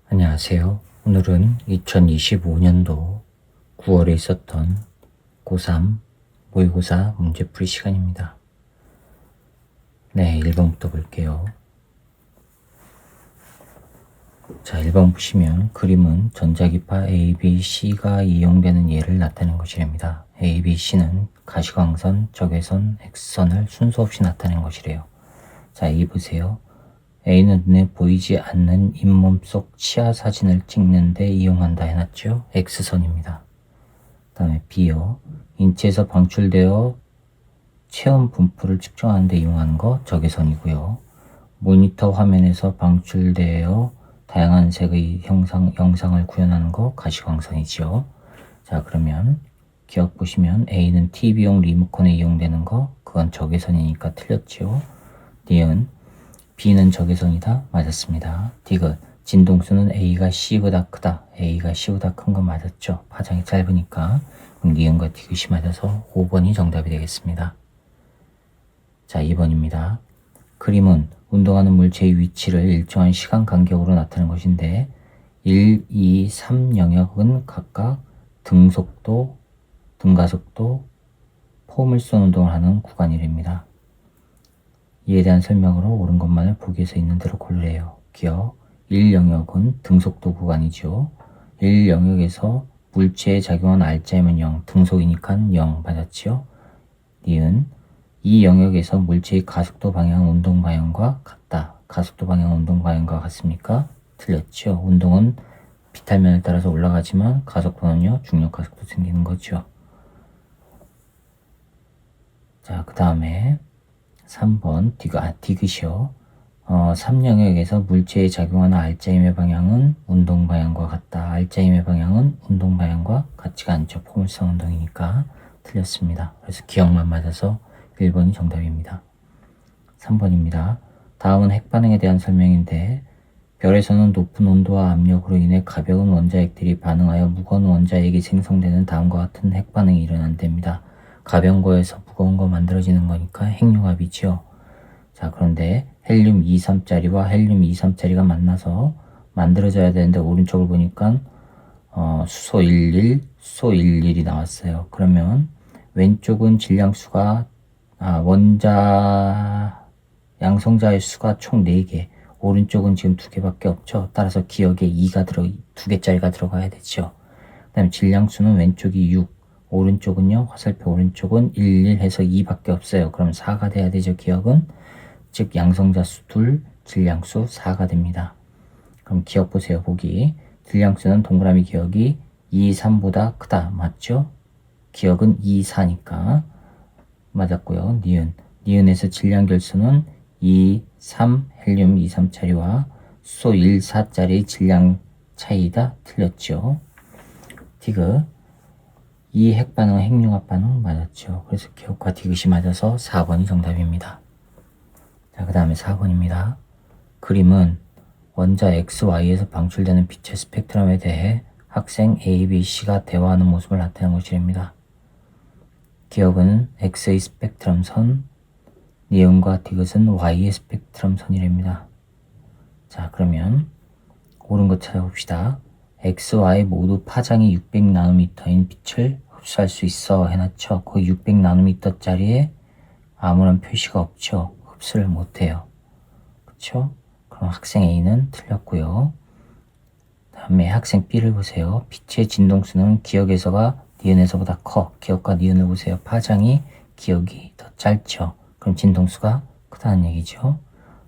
안녕하세요. 오늘은 2025년도 9월에 있었던 고3 모의고사 문제풀이 시간입니다. 네, 1번부터 볼게요. 자, 1번 보시면 그림은 전자기파 ABC가 이용되는 예를 나타낸 것이랍니다. ABC는 가시광선, 적외선, X선을 순서 없이 나타낸 것이래요. 자, 이 보세요. A는 눈에 보이지 않는 잇몸 속 치아 사진을 찍는데 이용한다 해놨죠. X선입니다. 그 다음에 B요. 인체에서 방출되어 체온 분포를 측정하는 데 이용하는 거 적외선이고요. 모니터 화면에서 방출되어 다양한 색의 영상을 구현하는 거 가시광선이죠. 자, 그러면 기억 보시면 A는 TV용 리모컨에 이용되는 거 그건 적외선이니까 틀렸죠. D은 B는 적외선이다. 맞았습니다. 디귿. 진동수는 A가 C보다 크다. A가 C보다 큰 건 맞았죠. 파장이 짧으니까. 그럼 니은과 디귿이 맞아서 5번이 정답이 되겠습니다. 자, 2번입니다. 그림은 운동하는 물체의 위치를 일정한 시간 간격으로 나타내는 것인데 1, 2, 3 영역은 각각 등속도, 등가속도, 포물선 운동을 하는 구간이랍니다. 이에 대한 설명으로 옳은 것만을 보기에서 있는 대로 고르래요. 기억 1영역은 등속도 구간이죠. 1영역에서 물체에 작용한 알자이면 0, 등속이니까 0 맞았지요. 니은 2영역에서 물체의 가속도 방향 운동 방향과 같다. 가속도 방향 운동 방향과 같습니까? 틀렸죠. 운동은 비탈면에 따라서 올라가지만 가속도는요 중력 가속도 생기는 거죠. 자, 그 다음에 3번 디귿이요. 3영역에서 물체에 작용하는 알자임의 방향은 운동 방향과 같다. 알자임의 방향은 운동 방향과 같지가 않죠. 포물선 운동이니까 틀렸습니다. 그래서 기억만 맞아서 1번이 정답입니다. 3번입니다. 다음은 핵반응에 대한 설명인데 별에서는 높은 온도와 압력으로 인해 가벼운 원자핵들이 반응하여 무거운 원자핵이 생성되는 다음과 같은 핵반응이 일어난답니다. 가벼운 거에서 무거운 거 만들어지는 거니까 핵융합이죠. 자, 그런데 헬륨 23짜리와 헬륨 23짜리가 만나서 만들어져야 되는데 오른쪽을 보니까 수소 11, 수소 11이 나왔어요. 그러면 왼쪽은 질량수가 원자 양성자의 수가 총 4개, 오른쪽은 지금 2개밖에 없죠. 따라서 기억에 2개짜리가 들어가야 되죠. 그 다음에 질량수는 왼쪽이 6, 오른쪽은요, 화살표 오른쪽은 11 해서 2밖에 없어요. 그럼 4가 돼야 되죠, 기억은. 즉 양성자 수 2, 질량수 4가 됩니다. 그럼 기억 보세요, 보기. 질량수는 동그라미 기억이 2, 3보다 크다. 맞죠? 기억은 2, 4니까 맞았고요. 니은에서 질량 결수는 2, 3 헬륨 2, 3짜리와 수소 1, 4짜리 질량 차이다. 틀렸죠. 디귿. 이 핵반응은 핵융합 반응 맞았죠. 그래서 기억과 디귿이 맞아서 4번이 정답입니다. 자, 그 다음에 4번입니다. 그림은 원자 XY에서 방출되는 빛의 스펙트럼에 대해 학생 A, B, C가 대화하는 모습을 나타내는 것이랍니다. 기억은 X의 스펙트럼 선, 니은과 디귿은 Y의 스펙트럼 선이랍니다. 자, 그러면 옳은 것 찾아봅시다. X, Y 모두 파장이 600나노미터인 빛을 흡수할 수 있어 해놨죠. 그 600나노미터짜리에 아무런 표시가 없죠. 흡수를 못해요. 그쵸? 그럼 학생 A는 틀렸고요. 다음에 학생 B를 보세요. 빛의 진동수는 기억에서가 니은에서보다 커. 기억과 니은을 보세요. 파장이 기억이 더 짧죠. 그럼 진동수가 크다는 얘기죠.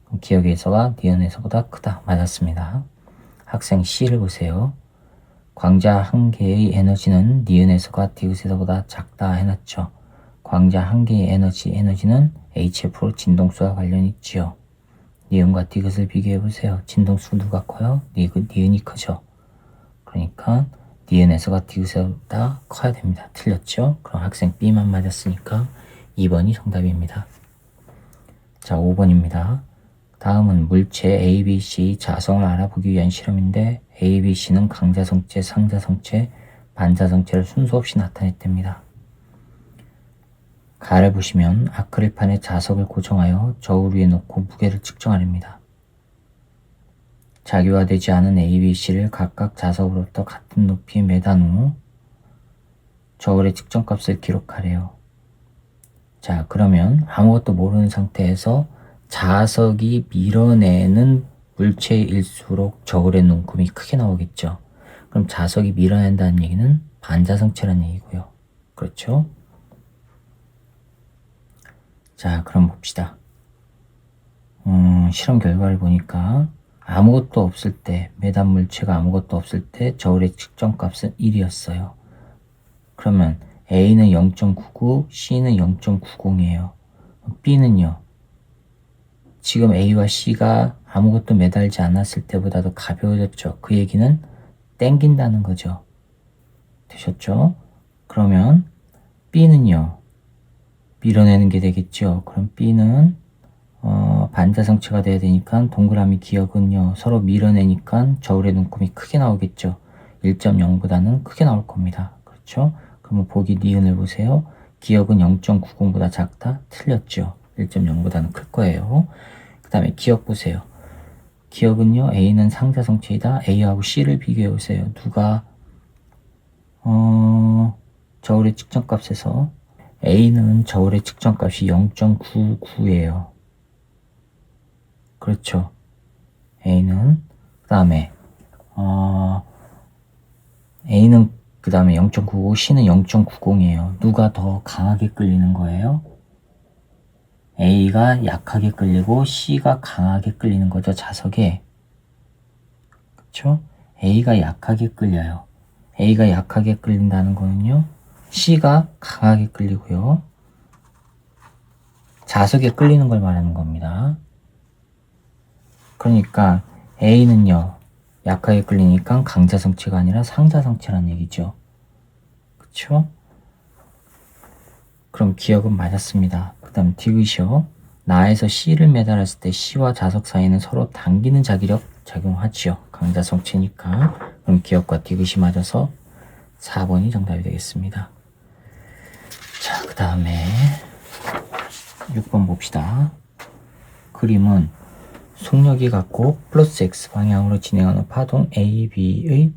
그럼 기억에서가 니은에서보다 크다. 맞았습니다. 학생 C를 보세요. 광자 한 개의 에너지는 니은에서가 디귿에서보다 작다 해놨죠. 광자 한 개의 에너지는 HF로 진동수와 관련이 있지요. 니은과 디귿을 비교해보세요. 진동수 누가 커요? 니은이 크죠. 그러니까 니은에서가 디귿보다 커야 됩니다. 틀렸죠? 그럼 학생 B만 맞았으니까 2번이 정답입니다. 자, 5번입니다. 다음은 물체 A, B, C 자성을 알아보기 위한 실험인데 A, B, C는 강자성체, 상자성체, 반자성체를 순서 없이 나타냈답니다. 가를 보시면 아크릴판에 자석을 고정하여 저울 위에 놓고 무게를 측정하랍니다. 자기화되지 않은 A, B, C를 각각 자석으로부터 같은 높이에 매단 후 저울의 측정값을 기록하래요. 자, 그러면 아무것도 모르는 상태에서 자석이 밀어내는 물체일수록 저울의 눈금이 크게 나오겠죠. 그럼 자석이 밀어낸다는 얘기는 반자성체라는 얘기고요. 그렇죠? 자, 그럼 봅시다. 실험 결과를 보니까 아무것도 없을 때, 매단 물체가 아무것도 없을 때 저울의 측정값은 1이었어요. 그러면 A는 0.99, C는 0.90이에요. B는요? 지금 A와 C가 아무것도 매달지 않았을 때보다도 가벼워졌죠. 그 얘기는 땡긴다는 거죠. 되셨죠? 그러면 B는요? 밀어내는 게 되겠죠. 그럼 B는 반자성체가 돼야 되니까 동그라미 기억은요. 서로 밀어내니까 저울의 눈금이 크게 나오겠죠. 1.0보다는 크게 나올 겁니다. 그렇죠? 그러면 보기 니은을 보세요. 기억은 0.90보다 작다? 틀렸죠. 1.0보다는 클 거예요. 그 다음에 기억 보세요. 기억은요. A는 상자성체이다. A하고 C를 비교해 보세요. 누가 저울의 측정값에서 A는 저울의 측정값이 0.99예요. 그렇죠. A는 그 다음에 A는 그 다음에 0.99, C는 0.90이에요. 누가 더 강하게 끌리는 거예요? A가 약하게 끌리고 C가 강하게 끌리는 거죠. 자석에. 그렇죠? A가 약하게 끌려요. A가 약하게 끌린다는 거는요. C가 강하게 끌리고요. 자석에 끌리는 걸 말하는 겁니다. 그러니까 A는요. 약하게 끌리니까 강자성체가 아니라 상자성체라는 얘기죠. 그쵸? 그럼 기억은 맞았습니다. 그 다음 디귿이요. 나에서 C를 매달았을 때 C와 자석 사이는 서로 당기는 자기력 작용하지요. 강자성체니까. 그럼 기억과 디귿이 맞아서 4번이 정답이 되겠습니다. 자, 그 다음에 6번 봅시다. 그림은 속력이 같고 플러스 X 방향으로 진행하는 파동 A, B의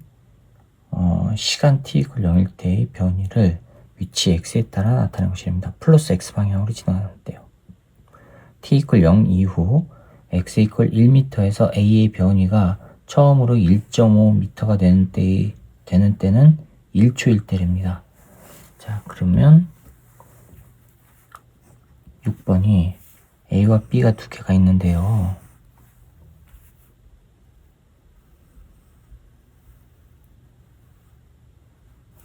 시간 t = 0일 때의 변이를 위치 X에 따라 나타내는 것입니다. 플러스 X 방향으로 진행하는데요. t = 0 이후 X = 1m에서 A의 변이가 처음으로 1.5m가 되는 때는 1초일 때랍니다. 자, 그러면 6번이 A와 B가 두 개가 있는데요.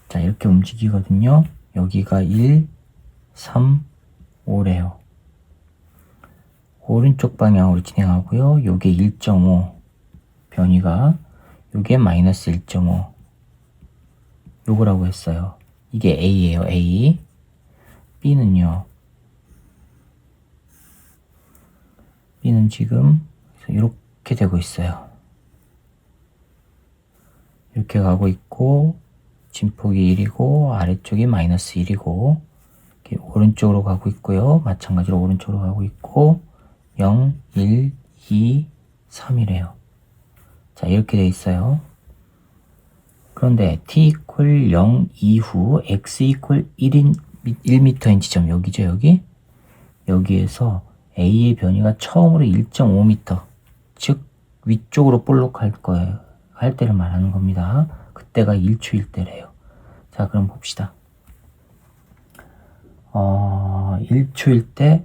자, 이렇게 움직이거든요. 여기가 1, 3, 5래요. 오른쪽 방향으로 진행하고요. 요게 1.5 변이가 요게 마이너스 1.5 요거라고 했어요. 이게 A예요. A. B는요. B는 지금 이렇게 되고 있어요. 이렇게 가고 있고 진폭이 1이고 아래쪽이 마이너스 1이고 이렇게 오른쪽으로 가고 있고요. 마찬가지로 오른쪽으로 가고 있고 0, 1, 2, 3이래요. 자, 이렇게 돼 있어요. 그런데 t = 0 이후 x = 1m인 지점 여기죠. 여기에서 A의 변이가 처음으로 1.5m 즉 위쪽으로 볼록할 거예요. 할 때를 말하는 겁니다. 그때가 1초일 때래요. 자, 그럼 봅시다. 1초일 때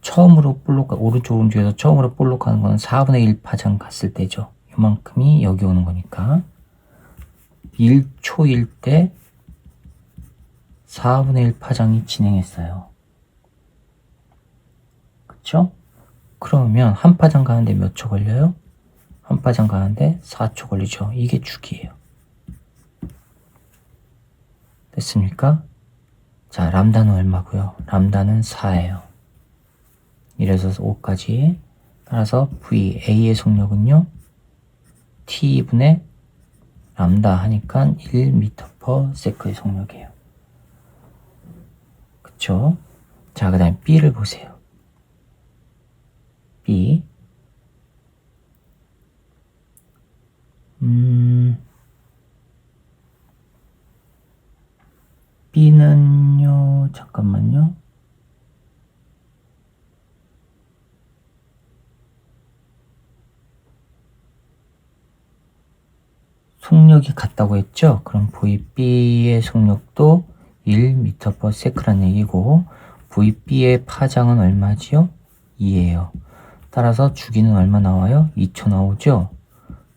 처음으로 오른쪽에서 처음으로 볼록하는 거는 4분의 1 파장 갔을 때죠. 이만큼이 여기 오는 거니까 1초일 때 4분의 1 파장이 진행했어요. 그쵸? 그러면 한 파장 가는데 몇 초 걸려요? 한 파장 가는데 4초 걸리죠. 이게 주기예요. 됐습니까? 자, 람다는 얼마고요? 람다는 4예요. 이래서 5까지. 따라서 V, A의 속력은요. T분의 람다 하니까 1m/s의 속력이에요. 그쵸? 자, 그 다음에 B를 보세요. B. B는요, 잠깐만요. 속력이 같다고 했죠? 그럼 VB의 속력도 1m/s라는 얘기고 VB의 파장은 얼마지요? 2예요. 따라서 주기는 얼마 나와요? 2초 나오죠?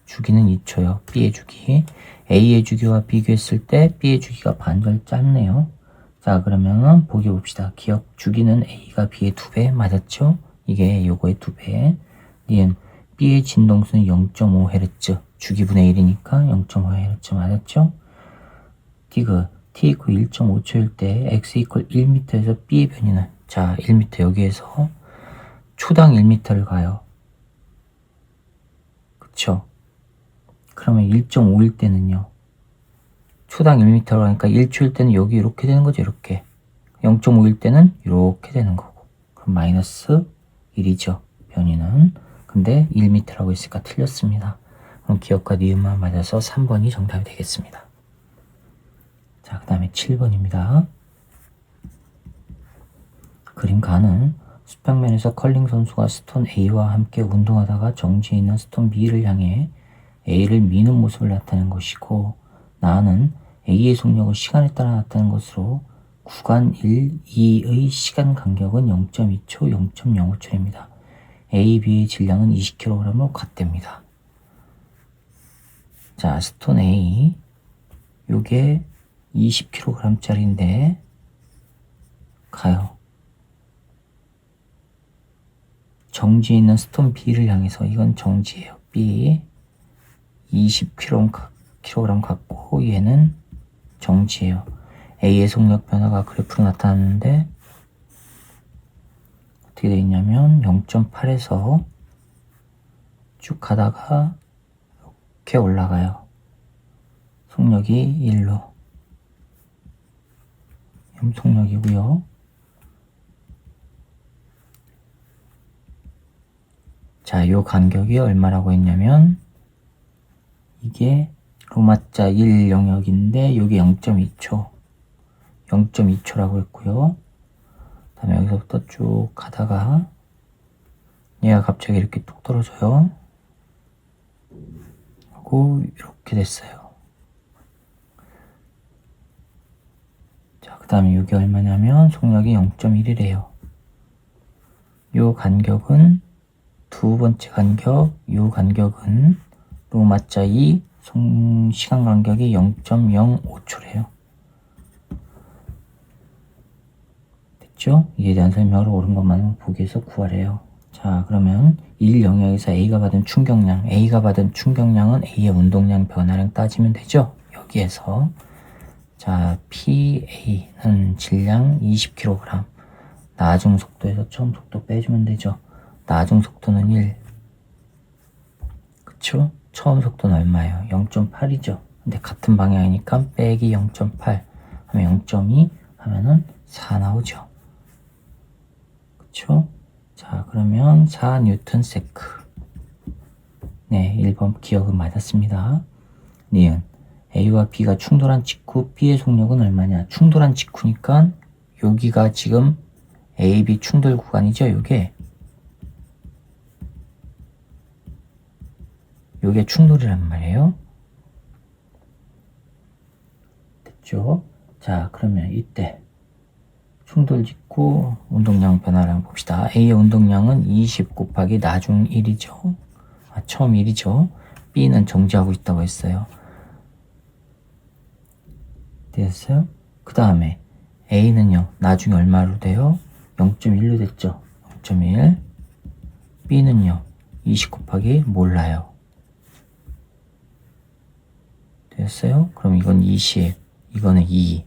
주기는 2초요. B의 주기. A의 주기와 비교했을 때 B의 주기가 반절 짧네요. 자, 그러면은 보기 봅시다. 기억 주기는 A가 B의 2배 맞았죠? 이게 요거의 2배. 니은 B의 진동수는 0.5Hz. 주기분의 1이니까 0.5Hz 맞았죠? 디귿 t 1.5초일 때 x 1m에서 B의 변이는 자 1m 여기에서 초당 1m를 가요. 그쵸? 그러면 1.5일 때는요. 초당 1m로 가니까 1초일 때는 여기 이렇게 되는 거죠. 이렇게. 0.5일 때는 이렇게 되는 거고. 그럼 마이너스 1이죠. 변이는. 근데 1m라고 했으니까 틀렸습니다. 그럼 기억과 니은만 맞아서 3번이 정답이 되겠습니다. 자, 그 다음에 7번입니다. 그림 가는 수평면에서 컬링 선수가 스톤 A와 함께 운동하다가 정지해 있는 스톤 B를 향해 A를 미는 모습을 나타낸 것이고 나는 A의 속력을 시간에 따라 나타낸 것으로 구간 1, 2의 시간 간격은 0.2초, 0.05초입니다. A, B의 질량은 20kg으로 같답니다. 자, 스톤 A 요게 20kg짜리인데 가요. 정지에 있는 스톤 B를 향해서 이건 정지예요. B 20kg 갖고 얘는 정지예요. A의 속력 변화가 그래프로 나타났는데 어떻게 되어 있냐면 0.8에서 쭉 가다가 이렇게 올라가요. 속력이 1로 속력이고요. 자, 요 간격이 얼마라고 했냐면 이게 로마자 1 영역인데 요게 0.2초 0.2초라고 했고요. 그 다음에 여기서부터 쭉 가다가 얘가 갑자기 이렇게 뚝 떨어져요. 하고 이렇게 됐어요. 자, 그 다음에 이게 얼마냐면 속력이 0.1이래요. 요 간격은 두 번째 간격, 요 간격은 로마자 2 시간 간격이 0.05초래요. 됐죠? 이에 대한 설명을 옳은 것만 보기에서 구하래요. 자, 그러면 1 영역에서 A가 받은 충격량은 A의 운동량 변화량 따지면 되죠? 여기에서 자, PA는 질량 20kg. 나중 속도에서 처음 속도 빼주면 되죠. 나중 속도는 1. 그쵸? 처음 속도는 얼마예요? 0.8이죠. 근데 같은 방향이니까 빼기 0.8 하면 0.2 하면은 4 나오죠. 그쵸? 자, 그러면 4N 세크. 네, 1번 기억은 맞았습니다. 니은 A와 B가 충돌한 직후 B의 속력은 얼마냐? 충돌한 직후니까 여기가 지금 A, B 충돌 구간이죠. 요게 충돌이란 말이에요. 됐죠? 자, 그러면 이때 충돌 직후 운동량 변화량 봅시다. A의 운동량은 20 곱하기 나중 1이죠. 처음 1이죠. B는 정지하고 있다고 했어요. 됐어요? 그 다음에 A는요, 나중에 얼마로 돼요? 0.1로 됐죠. 0.1. B는요, 20 곱하기 몰라요. 됐어요? 그럼 이건 20, 이거는 2.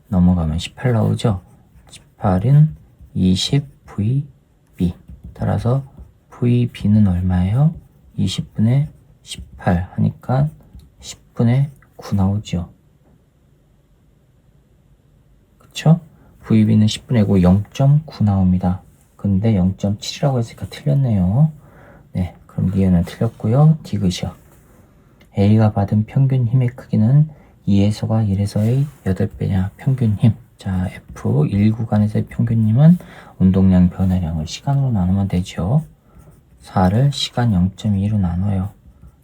넘어가면 18 나오죠? 18은 20 VB. 따라서 VB는 얼마예요? 20분의 18 하니까 10분의 9 나오죠. 그쵸? VB는 10분의 9, 0.9 나옵니다. 근데 0.7이라고 했으니까 틀렸네요. 네, 그럼 니은은 틀렸고요. 디귿이요. A가 받은 평균 힘의 크기는 2에서가 1에서의 8배냐 평균 힘. 자, F 1구간에서의 평균 힘은 운동량 변화량을 시간으로 나누면 되죠. 4를 시간 0.2로 나눠요.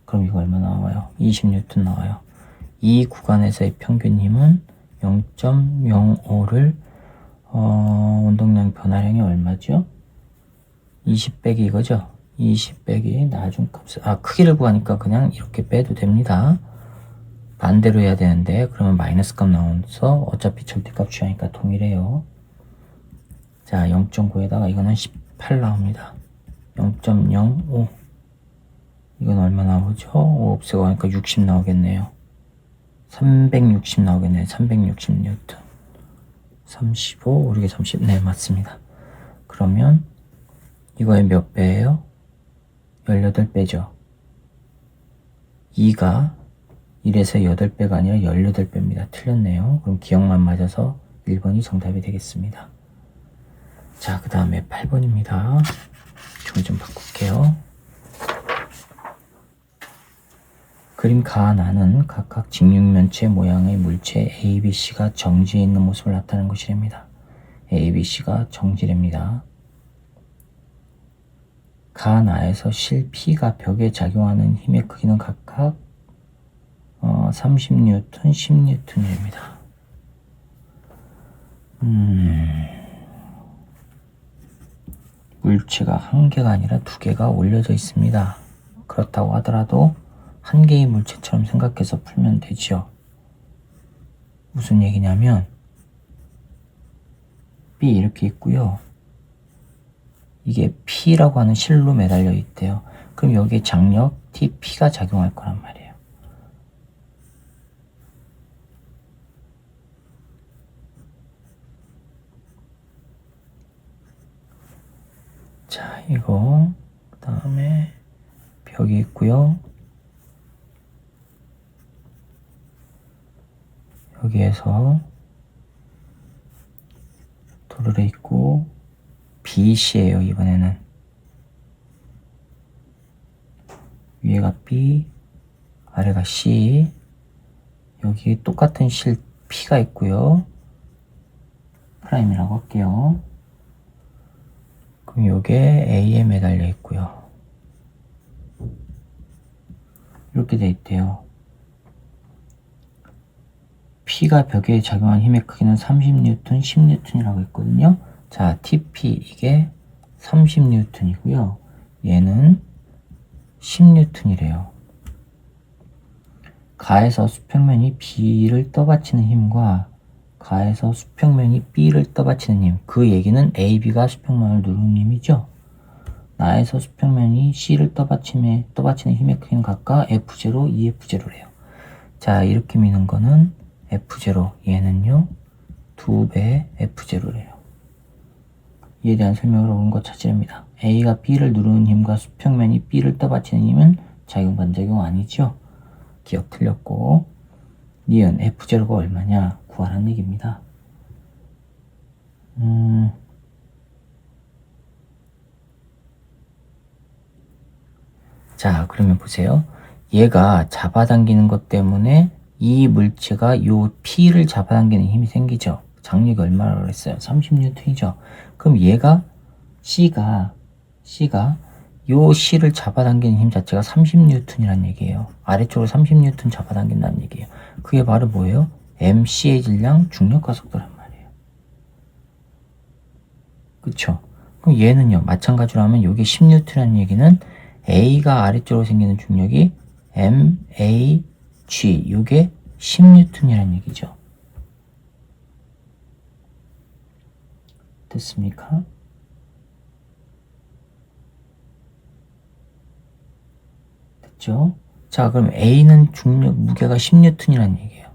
그럼 이거 얼마 나와요? 20N 나와요. 이 구간에서의 평균 힘은 0.05를 운동량 변화량이 얼마죠? 20 빼기 이거죠? 20 빼기 나중값. 크기를 구하니까 그냥 이렇게 빼도 됩니다. 반대로 해야 되는데 그러면 마이너스 값 나오면서 어차피 절대값 취하니까 동일해요. 자, 0.9에다가 이거는 18 나옵니다. 0.05 이건 얼마 나오죠? 5 없애고 하니까 60 나오겠네요. 360 나오겠네요. 360N 35 우리가 30 네 맞습니다. 그러면 이거의 몇 배예요? 18배죠. 2가 1에서 8배가 아니라 18배입니다. 틀렸네요. 그럼 기억만 맞아서 1번이 정답이 되겠습니다. 자, 그 다음에 8번입니다. 종이 좀 바꿀게요. 그림 가나는 각각 직육면체 모양의 물체 A, B, C가 정지해 있는 모습을 나타내는 것이랍니다. A, B, C가 정지랍니다. 가나에서 실 P가 벽에 작용하는 힘의 크기는 각각 30N, 10N입니다. 물체가 한 개가 아니라 두 개가 올려져 있습니다. 그렇다고 하더라도 한 개의 물체처럼 생각해서 풀면 되죠. 무슨 얘기냐면 B 이렇게 있고요. 이게 P라고 하는 실로 매달려 있대요. 그럼 여기에 장력 TP가 작용할 거란 말이에요. 자, 이거 그 다음에 벽이 있고요. 여기에서 도르래 있고 BC예요. 이번에는 위에가 B, 아래가 C. 여기 똑같은 실 P가 있고요. 프라임이라고 할게요. 그럼 요게 A에 매달려 있고요. 이렇게 돼 있대요. P가 벽에 작용한 힘의 크기는 30N, 10N이라고 했거든요. 자, TP 이게 30N이고요. 얘는 10N이래요. 가에서 수평면이 B를 떠받치는 힘과 가에서 수평면이 B를 떠받치는 힘. 그 얘기는 AB가 수평면을 누르는 힘이죠. 나에서 수평면이 C를 떠받치는 힘의 크기는 각각 F0, EF0래요. 자, 이렇게 미는 거는 F0, 얘는요 2배 F0래요. 이에 대한 설명을 옳은 것 찾으랍니다. A가 B를 누르는 힘과 수평면이 B를 떠받치는 힘은 작용 반작용 아니죠? 기억 틀렸고, 니은 F0가 얼마냐 구하라는 얘기입니다. 자, 그러면 보세요. 얘가 잡아당기는 것 때문에 이 물체가 요 P를 잡아당기는 힘이 생기죠. 장력이 얼마라고 그랬어요? 30N이죠. 그럼 얘가 C가 요 C를 잡아당기는 힘 자체가 30N이란 얘기예요. 아래쪽으로 30N 잡아당긴다는 얘기예요. 그게 바로 뭐예요? MC의 질량 중력가속도란 말이에요. 그쵸? 그럼 얘는요, 마찬가지로 하면 요게 10N이라는 얘기는 A가 아래쪽으로 생기는 중력이 MAG, 요게 10N이라는 얘기죠. 됐습니까? 됐죠? 자, 그럼 A는 중력 무게가 10N이라는 얘기예요.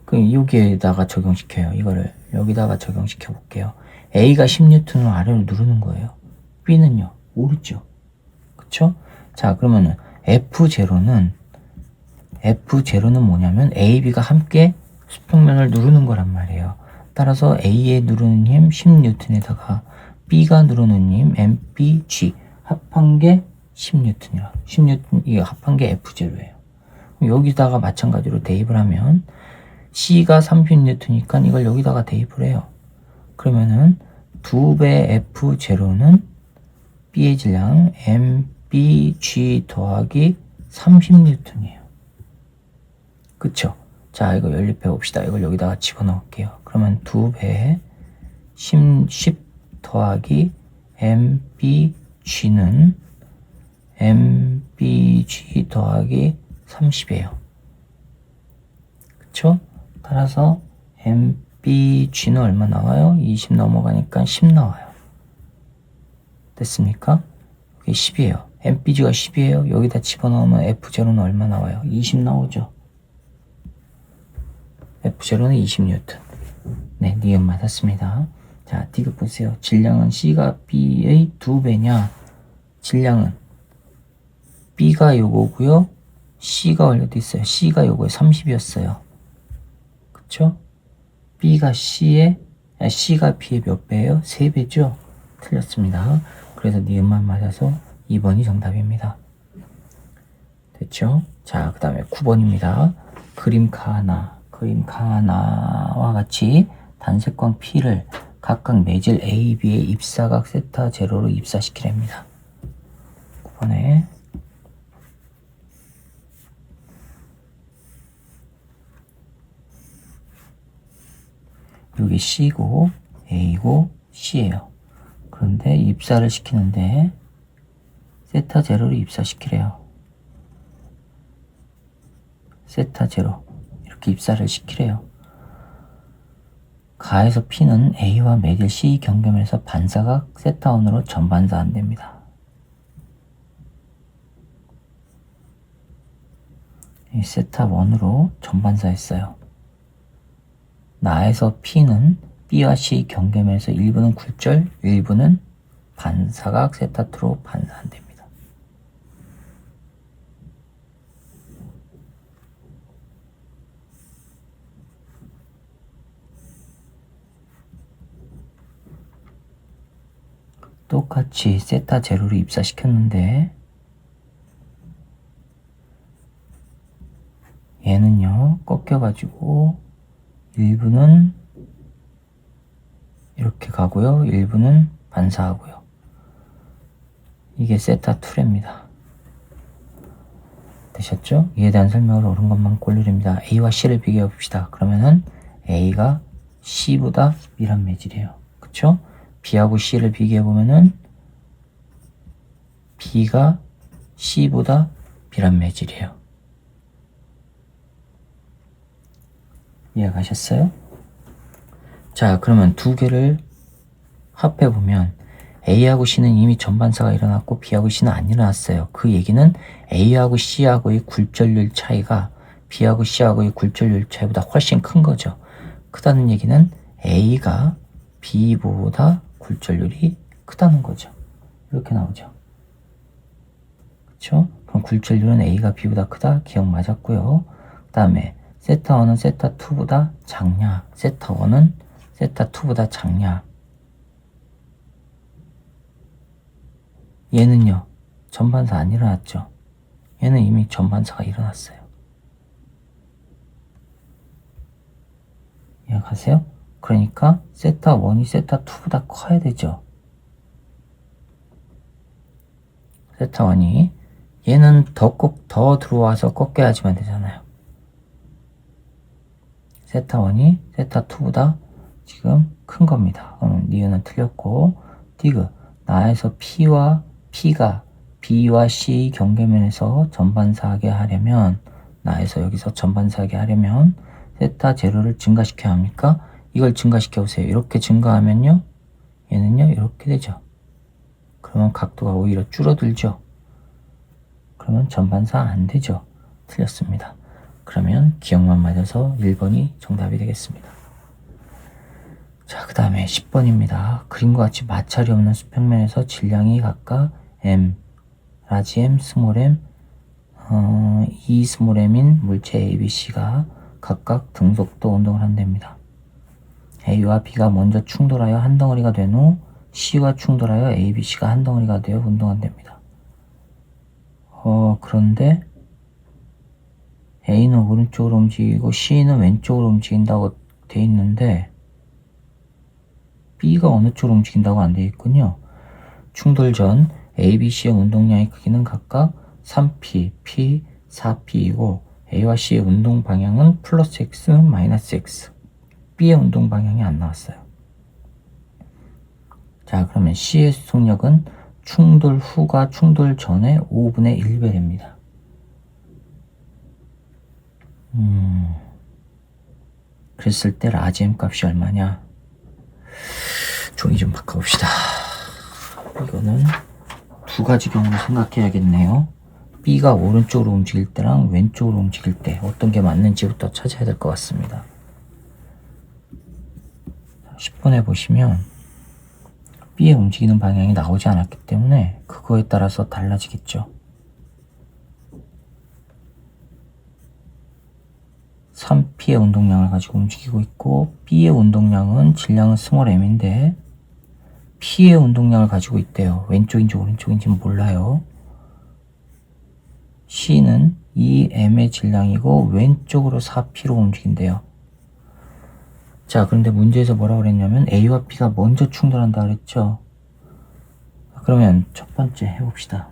그럼 여기에다가 적용시켜요. 이거를 여기다가 적용시켜 볼게요. A가 10N을 아래로 누르는 거예요. B는요, 오르죠. 그쵸? 자, 그러면은 F0는 뭐냐면 A, B가 함께 수평면을 누르는 거란 말이에요. 따라서 A에 누르는 힘 10N에다가 B가 누르는 힘 MBG 합한 게 10N이라. 10N 이게 합한 게 F0예요. 여기다가 마찬가지로 대입을 하면 C가 30N니까 이걸 여기다가 대입을 해요. 그러면은 2배 F0는 B의 질량 MBG 더하기 30N이에요. 그쵸? 자, 이거 연립해 봅시다. 이걸 여기다가 집어넣을게요. 그러면 2배 10 더하기 MBG는 MBG 더하기 30이에요. 그쵸? 따라서 MBG는 얼마 나와요? 20 넘어가니까 10 나와요. 됐습니까? 이게 10이에요. MBG가 10이에요. 여기다 집어넣으면 F0는 얼마 나와요? 20 나오죠. F0는 20N. 네, 니은 맞았습니다. 자, 디귿 보세요. 질량은 C가 B의 2배냐? 질량은 B가 요거고요. C가 얼려도 있어요. C가 요거에 30이었어요. 그쵸? B가 C가 B의 몇 배예요? 3배죠? 틀렸습니다. 그래서 니은만 맞아서 2번이 정답입니다. 됐죠? 자, 그 다음에 9번입니다. 그림카 하나와 같이 단색광 P를 각각 매질 A, B의 입사각 세타 제로로 입사시키랍니다. 9번에 여기 C고 A고 C예요. 그런데 입사를 시키는데 세타 제로로 입사시키래요. 세타 제로 이렇게 입사를 시키래요. 가에서 P는 A와 매질 C 경계면에서 반사각 세타1으로 전반사한답니다. 이 세타1으로 전반사했어요. 나에서 P는 B와 C 경계면에서 일부는 굴절, 일부는 반사각 세타2로 반사한답니다. 똑같이 세타 제로를 입사시켰는데 얘는요 꺾여가지고 일부는 이렇게 가고요, 일부는 반사하고요. 이게 세타2랍니다. 되셨죠? 이에 대한 설명을 옳은 것만 골르랍니다. A와 C를 비교해 봅시다. 그러면은 A가 C보다 밀한 매질이에요. 그쵸? B하고 C를 비교해 보면은 B가 C보다 밀한 매질이에요. 이해가셨어요? 자, 그러면 두 개를 합해 보면 A하고 C는 이미 전반사가 일어났고 B하고 C는 안 일어났어요. 그 얘기는 A하고 C하고의 굴절률 차이가 B하고 C하고의 굴절률 차이보다 훨씬 큰 거죠. 크다는 얘기는 A가 B보다 굴절률이 크다는 거죠. 이렇게 나오죠. 그쵸? 그럼 굴절률은 A가 B보다 크다. 기억 맞았고요. 그 다음에 세타1은 세타2보다 작냐, 세타1은 세타2보다 작냐. 얘는요 전반사 안 일어났죠. 얘는 이미 전반사가 일어났어요. 이해가세요? 그러니까 세타1이 세타2보다 커야 되죠. 세타1이 얘는 더 들어와서 꺾여야지만 되잖아요. 세타1이 세타2보다 지금 큰 겁니다. 니은은 틀렸고, 디귿 나에서 P가 B와 C 경계면에서 전반사하게 하려면, 나에서 여기서 전반사하게 하려면 세타 제로를 증가시켜야 합니까? 이걸 증가시켜 보세요. 이렇게 증가하면요 얘는요 이렇게 되죠. 그러면 각도가 오히려 줄어들죠. 그러면 전반사 안 되죠. 틀렸습니다. 그러면 기억만 맞아서 1번이 정답이 되겠습니다. 자, 그 다음에 10번입니다. 그림과 같이 마찰이 없는 수평면에서 질량이 각각 M, 라지 M, 스몰 m, E 스몰 m인 물체 A, B, C가 각각 등속도 운동을 한답니다. A와 B가 먼저 충돌하여 한 덩어리가 된 후 C와 충돌하여 A, B, C가 한 덩어리가 되어 운동한답니다. 그런데 A는 오른쪽으로 움직이고 C는 왼쪽으로 움직인다고 돼 있는데 B가 어느 쪽으로 움직인다고 안 돼 있군요. 충돌 전 A, B, C의 운동량의 크기는 각각 3P, P, 4P이고 A와 C의 운동 방향은 플러스 X, 마이너스 X. B의 운동 방향이 안 나왔어요. 자, 그러면 C의 속력은 충돌 후가 충돌 전의 5분의 1배 됩니다. 그랬을 때 라지 M 값이 얼마냐? 종이 좀 바꿔봅시다. 이거는 두 가지 경우를 생각해야겠네요. B가 오른쪽으로 움직일 때랑 왼쪽으로 움직일 때 어떤 게 맞는지부터 찾아야 될 것 같습니다. 10번에 보시면 B의 움직이는 방향이 나오지 않았기 때문에 그거에 따라서 달라지겠죠. 3P의 운동량을 가지고 움직이고 있고 B의 운동량은 질량은 스몰 m인데 P의 운동량을 가지고 있대요. 왼쪽인지 오른쪽인지 몰라요. C는 이 m의 질량이고 왼쪽으로 4P로 움직인대요. 자, 그런데 문제에서 뭐라고 그랬냐면 A와 B가 먼저 충돌한다 그랬죠. 그러면 첫 번째 해봅시다.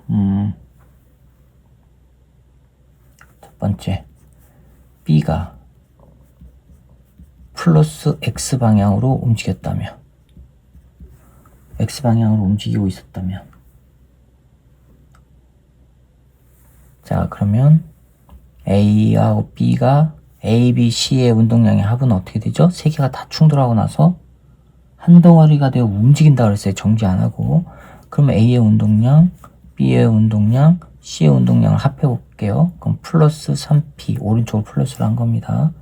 첫 번째 B가 플러스 X방향으로 움직였다면 X방향으로 움직이고 있었다면 자, 그러면 A하고 B가 A, B, C의 운동량의 합은 어떻게 되죠? 세 개가 다 충돌하고 나서 한 덩어리가 되어 움직인다 그랬어요. 정지 안 하고. 그러면 A의 운동량, B의 운동량, C의 운동량을 합해 볼게요. 그럼 플러스 3P, 오른쪽으로 플러스를 한 겁니다.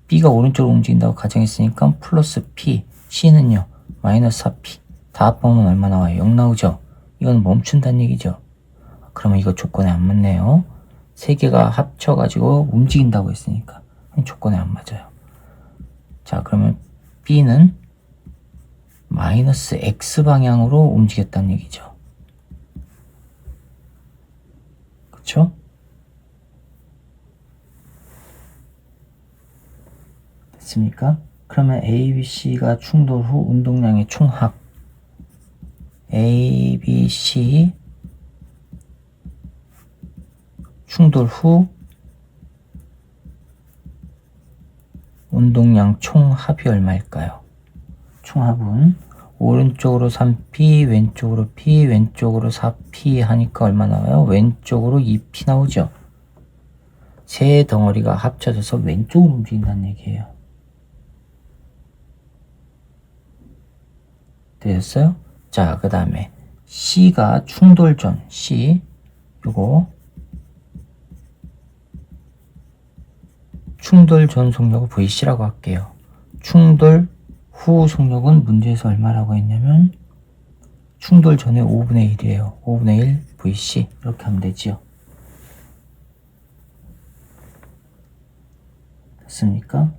B가 오른쪽으로 움직인다고 가정했으니까 플러스 P, C는요 마이너스 4P. 다 합하면 얼마 나와요? 0 나오죠? 이건 멈춘다는 얘기죠. 그러면 이거 조건에 안 맞네요. 세 개가 합쳐가지고 움직인다고 했으니까 조건에 안 맞아요. 자, 그러면 B는 마이너스 X 방향으로 움직였다는 얘기죠. 그쵸? 됐습니까? 그러면 A, B, C가 충돌 후 운동량의 총합 A, B, C 충돌 후 운동량 총합이 얼마일까요? 총합은 오른쪽으로 3P, 왼쪽으로 P, 왼쪽으로 4P 하니까 얼마 나와요? 왼쪽으로 2P 나오죠? 세 덩어리가 합쳐져서 왼쪽으로 움직인다는 얘기예요. 되셨어요? 자, 그 다음에 C가 충돌 전 C 요거 충돌 전 속력을 VC라고 할게요. 충돌 후 속력은 문제에서 얼마라고 했냐면 충돌 전에 5분의 1이에요. 5분의 1 VC 이렇게 하면 되지요. 됐습니까?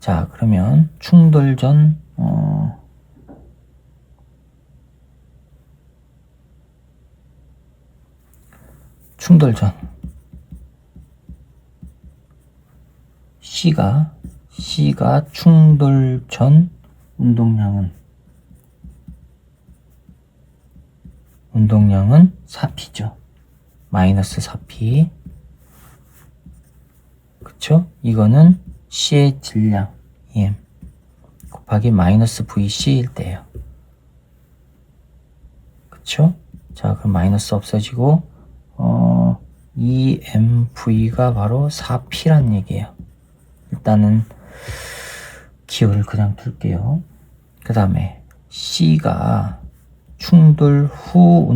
자, 그러면 충돌 전 C가 충돌 전 운동량은 4P죠. 마이너스 4P. 그쵸? 이거는 C의 질량 EM 곱하기 마이너스 VC일 때예요. 그쵸? 자, 그럼 마이너스 없어지고 EMV가 바로 4P란 얘기예요. 일단은 기호를 그냥 둘게요. 그 다음에 C가 충돌 후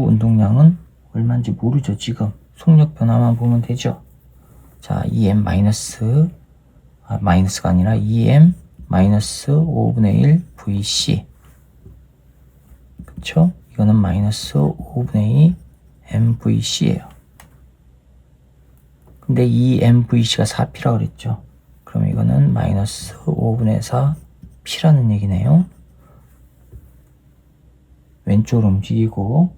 운동량은 얼마인지 모르죠. 지금 속력 변화만 보면 되죠. 자, 마이너스가 아니라 EM 마이너스 5분의 1 VC. 그쵸? 이거는 마이너스 5분의 2 MVC예요. 근데 이 MVC가 4P라고 그랬죠. 그럼 이거는 마이너스 5분의 4 P라는 얘기네요. 왼쪽으로 움직이고,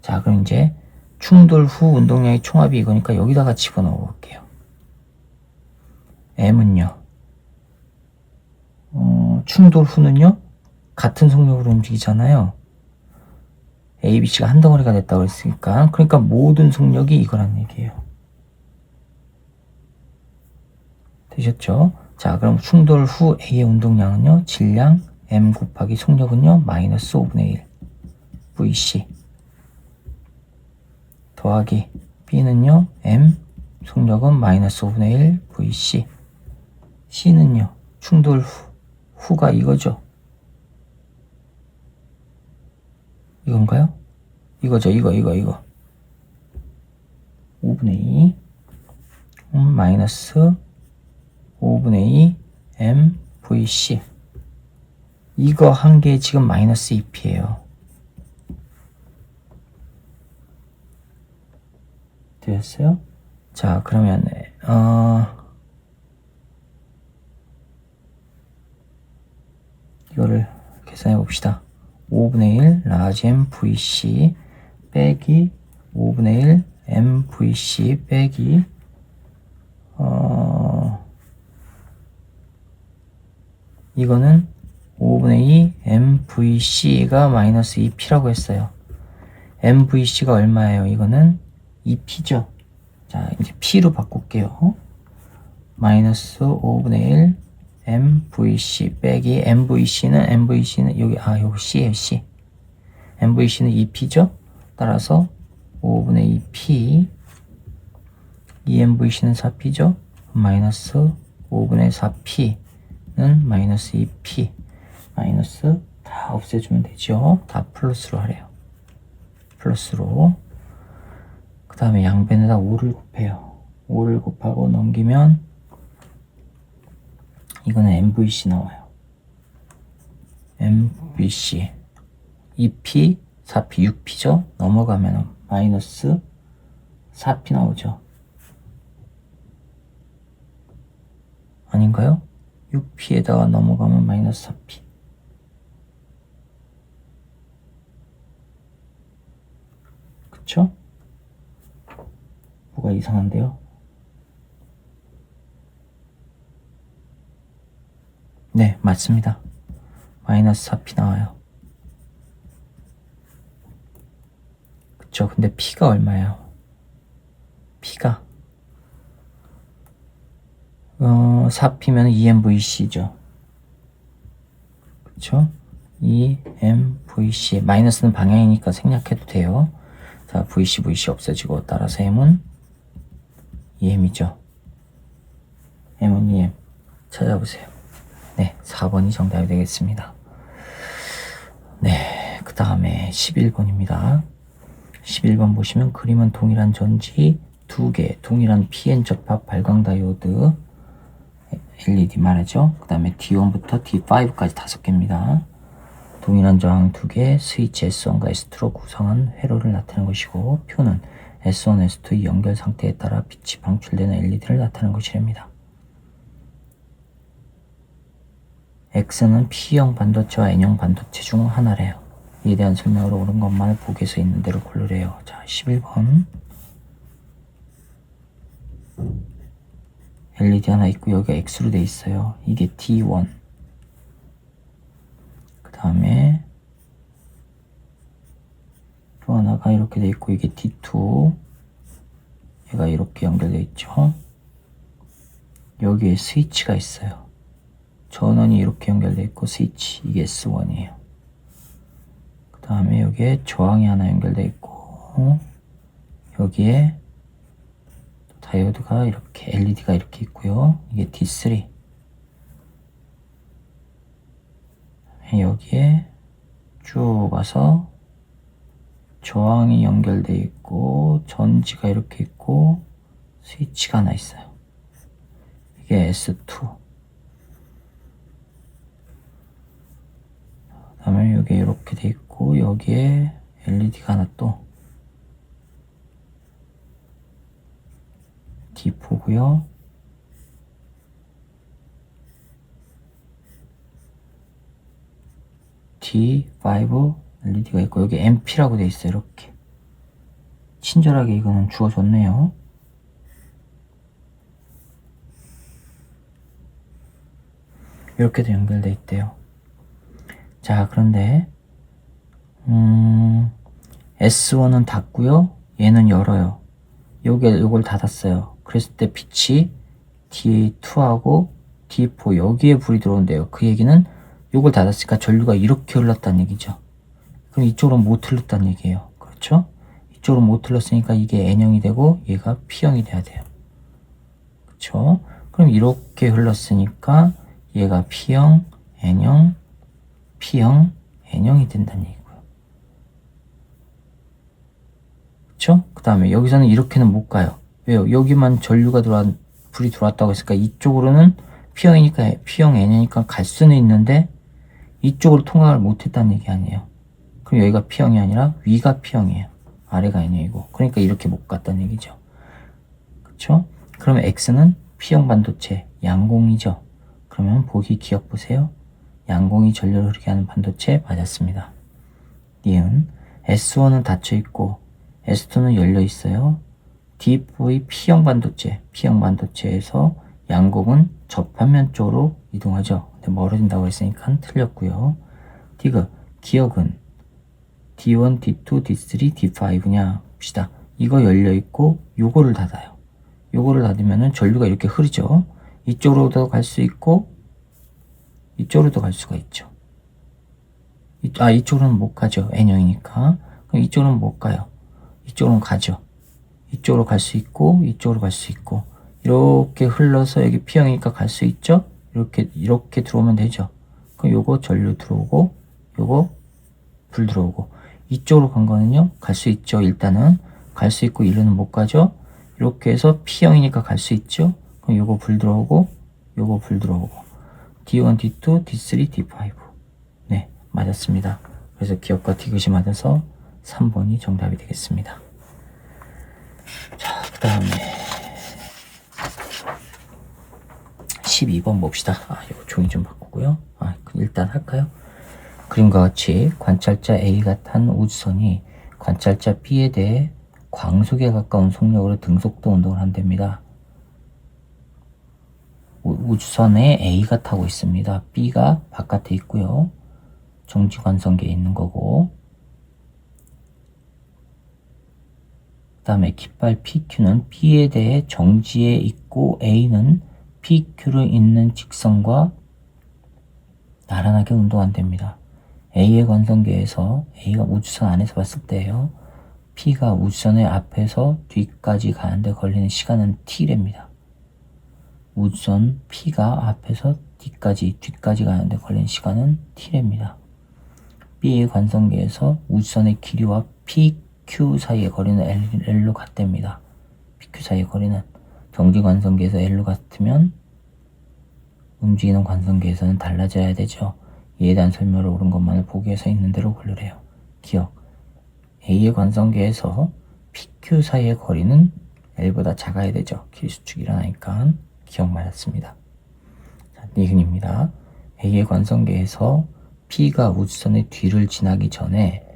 자, 그럼 이제 충돌 후 운동량의 총합이 이거니까 여기다가 집어넣어 볼게요. M은요. 충돌 후는요. 같은 속력으로 움직이잖아요. A, B, C가 한 덩어리가 됐다고 그랬으니까. 그러니까 모든 속력이 이거란 얘기예요. 되셨죠? 자, 그럼 충돌 후 A의 운동량은요. 질량 M 곱하기 속력은요. 마이너스 5분의 1 VC 더하기 B는요. M 속력은 마이너스 5분의 1 VC C는요. 충돌 후가 이거죠. 이건가요? 이거죠. 이거 5분의 2 마이너스 5분의 2 M VC 이거 한 개 지금 마이너스 2P예요. 되셨어요? 자, 그러면 이거를 계산해 봅시다. 5분의 1 라지 M VC 빼기 5분의 1 M VC 빼기 이거는 5분의 2 MVC가 마이너스 2P라고 했어요. MVC가 얼마예요? 이거는 2P죠. 자, 이제 P로 바꿀게요. 마이너스 5분의 1 MVC 빼기 MVC는 여기 여기 C예요. C. MVC는 2P죠. 따라서 5분의 2P 2MVC는 4P죠. 마이너스 5분의 4P는 마이너스 2P 마이너스 다 없애주면 되죠. 다 플러스로 하래요. 플러스로 그 다음에 양변에다 5를 곱해요. 5를 곱하고 넘기면 이거는 MVC 나와요. MVC 2P 4P 6P죠. 넘어가면 마이너스 4P 나오죠. 아닌가요? 6P에다가 넘어가면 마이너스 4P 그쵸? 뭐가 이상한데요? 네, 맞습니다. 마이너스 4P 나와요. 그쵸? 근데 P가 얼마예요? P가 4P면 EMVC죠. 그쵸? EMVC 마이너스는 방향이니까 생략해도 돼요. 자, VC 없어지고 따라서 M은 EM이죠. M은 EM 찾아보세요. 네, 4번이 정답이 되겠습니다. 네, 그 다음에 11번입니다. 11번 보시면 그림은 동일한 전지 2개, 동일한 PN 접합 발광 다이오드 LED 말하죠. 그 다음에 D1부터 D5까지 5개입니다. 동일한 저항 2개, 스위치 S1과 S2로 구성한 회로를 나타내는 것이고 표는 S1, S2의 연결 상태에 따라 빛이 방출되는 LED를 나타내는 것이랍니다. X는 P형 반도체와 N형 반도체 중 하나래요. 이에 대한 설명으로 옳은 것만을 보기에서 있는 대로 고르래요. 자, 11번 LED 하나 있고 여기가 X로 돼 있어요. 이게 D1 그 다음에 또 하나가 이렇게 돼 있고 이게 D2 얘가 이렇게 연결돼 있죠. 여기에 스위치가 있어요. 전원이 이렇게 연결돼 있고 스위치 이게 S1이에요. 그 다음에 여기에 저항이 하나 연결돼 있고 여기에 다이오드가 이렇게 LED가 이렇게 있고요. 이게 D3 여기에 쭉 와서 저항이 연결돼 있고 전지가 이렇게 있고 스위치가 하나 있어요. 이게 S2 그 다음에 여기 이렇게 돼 있고 여기에 LED가 하나 또 D4고요. D5 LED가 있고 여기 MP라고 돼 있어요. 이렇게 친절하게 이거는 주어줬네요. 이렇게도 연결돼 있대요. 자, 그런데 S1은 닫고요. 얘는 열어요. 요걸 닫았어요. 그랬을 때 빛이 D2하고 D4 여기에 불이 들어온대요. 그 얘기는 요걸 닫았으니까 전류가 이렇게 흘렀다는 얘기죠. 그럼 이쪽으로 못 흘렀다는 얘기예요. 그렇죠? 이쪽으로 못 흘렀으니까 이게 N형이 되고 얘가 P형이 돼야 돼요. 그렇죠? 그럼 이렇게 흘렀으니까 얘가 P형, N형, P형, N형이 된다는 얘기고요. 그쵸? 그 다음에 여기서는 이렇게는 못 가요. 왜요? 여기만 전류가 불이 들어왔다고 했으니까 이쪽으로는 P형이니까 P형, N형이니까 갈 수는 있는데 이쪽으로 통과를 못했다는 얘기 아니에요. 그럼 여기가 P형이 아니라 위가 P형이에요. 아래가 N형이고. 그러니까 이렇게 못 갔다는 얘기죠. 그쵸? 그러면 X는 P형 반도체, 양공이죠. 그러면 보기 기억 보세요. 양공이 전류를 흐르게 하는 반도체 맞았습니다. 니은 S1은 닫혀있고 S2는 열려있어요. D4의 P형 반도체에서 양공은 접합면 쪽으로 이동하죠. 근데 멀어진다고 했으니까 틀렸고요. 디귿, 기억은 D1, D2, D3, D5냐 봅시다. 이거 열려있고 요거를 닫아요. 요거를 닫으면 전류가 이렇게 흐르죠. 이쪽으로도 갈 수 있고 이쪽으로도 갈 수가 있죠. 이쪽으로는 못 가죠. N형이니까. 그럼 이쪽으로는 못 가요. 이쪽으로는 가죠. 이쪽으로 갈 수 있고 이쪽으로 갈 수 있고 이렇게 흘러서 여기 P형이니까 갈 수 있죠. 이렇게 들어오면 되죠. 그럼 요거 전류 들어오고 요거 불 들어오고 이쪽으로 간 거는요 갈 수 있죠. 일단은 갈 수 있고 이리는 못 가죠. 이렇게 해서 P형이니까 갈 수 있죠. 그럼 요거 불 들어오고 요거 불 들어오고 D1, D2, D3, D5 네 맞았습니다. 그래서 기억과 디귿이 맞아서 3번이 정답이 되겠습니다. 자, 그 다음에 12번 봅시다. 이거 종이 좀 바꾸고요. 일단 할까요? 그림과 같이 관찰자 A가 탄 우주선이 관찰자 B에 대해 광속에 가까운 속력으로 등속도 운동을 한답니다. 우주선에 A가 타고 있습니다. B가 바깥에 있고요. 정지관성계에 있는 거고 그 다음에 깃발 PQ는 B에 대해 정지에 있고 A는 PQ를 잇는 직선과 나란하게 운동한답니다. A의 관성계에서 A가 우주선 안에서 봤을 때예요. P가 우주선의 앞에서 뒤까지 가는데 걸리는 시간은 T랍니다. 우주선 P가 앞에서 뒤까지 가는데 걸리는 시간은 T랍니다. B의 관성계에서 우주선의 길이와 PQ 사이의 거리는 L로 같답니다. PQ 사이의 거리는 정지관성계에서 L로 같으면 움직이는 관성계에서는 달라져야 되죠. 이에 대한 설명을 옳은 것만을 보기에서 있는 대로 고르래요. 기억 A의 관성계에서 PQ 사이의 거리는 L보다 작아야 되죠. 길수축이 일어나니까 기억 맞았습니다. 자, 니은입니다. A의 관성계에서 P가 우주선의 뒤를 지나기 전에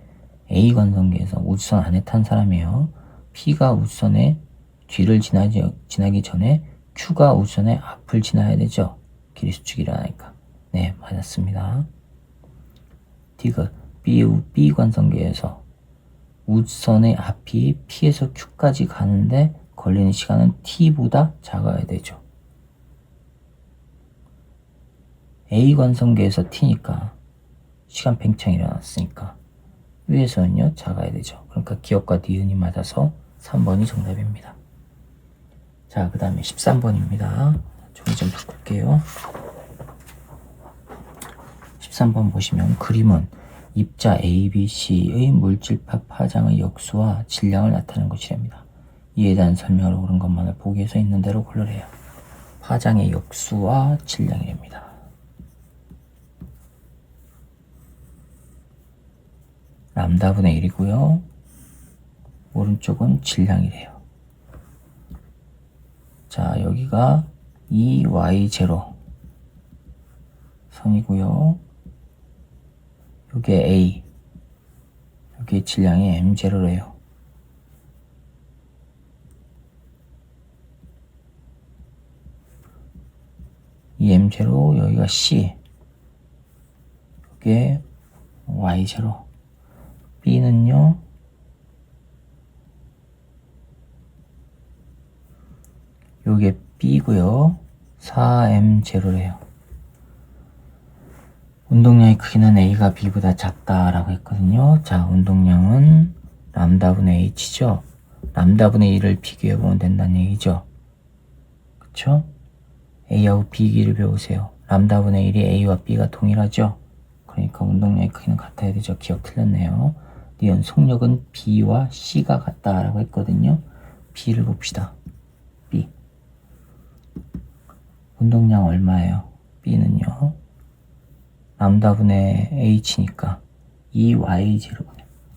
A 관성계에서 우주선 안에 탄 사람이에요. P가 우주선의 뒤를 지나기 전에 Q가 우주선의 앞을 지나야 되죠. 길이수축이 일어나니까. 네, 맞았습니다. 디귿 B 관성계에서 우주선의 앞이 P에서 Q까지 가는데 걸리는 시간은 T보다 작아야 되죠. A 관성계에서 T니까 시간 팽창이 일어났으니까 위에서는요 작아야 되죠. 그러니까 기억과 니은이 맞아서 3번이 정답입니다. 자, 그 다음에 13번입니다. 종이 좀 바꿀게요. 13번 보시면 그림은 입자 ABC의 물질파 파장의 역수와 질량을 나타내는 것이랍니다. 이에 대한 설명을 옳은 것만을 보기에서 있는 대로 고르래요. 파장의 역수와 질량이랍니다. 람다분의 1이고요. 오른쪽은 질량이래요. 자, 여기가 2y0 선이고요. 여기에 A, 여기에 질량이 M0래요. 이 M0, 여기가 C, 이게 Y0, B는요, 요게 B고요. 4M0래요. 운동량의 크기는 A가 B보다 작다라고 했거든요. 자, 운동량은 람다분의 H죠. 람다분의 1을 비교해보면 된다는 얘기죠. 그쵸? A하고 B 길이를 배우세요. 람다분의 1이 A와 B가 동일하죠. 그러니까 운동량의 크기는 같아야 되죠. 기억 틀렸네요. 니은 속력은 B와 C가 같다라고 했거든요. B를 봅시다. B. 운동량 얼마예요? B는요. 람다분의 H니까 2Y0.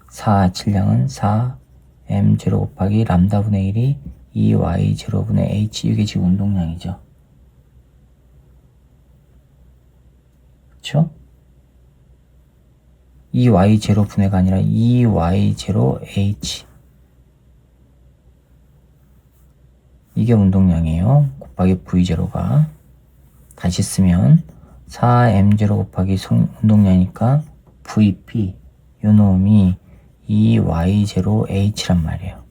4 질량은 4M0 곱하기 람다분의 1이 2Y0분의 H. 이게 지금 운동량이죠. 그쵸? 2Y0분해가 아니라 2Y0H. 이게 운동량이에요. 곱하기 V0가. 다시 쓰면 4M0 곱하기 운동량이니까 VP. 요 놈이 2Y0H란 말이에요.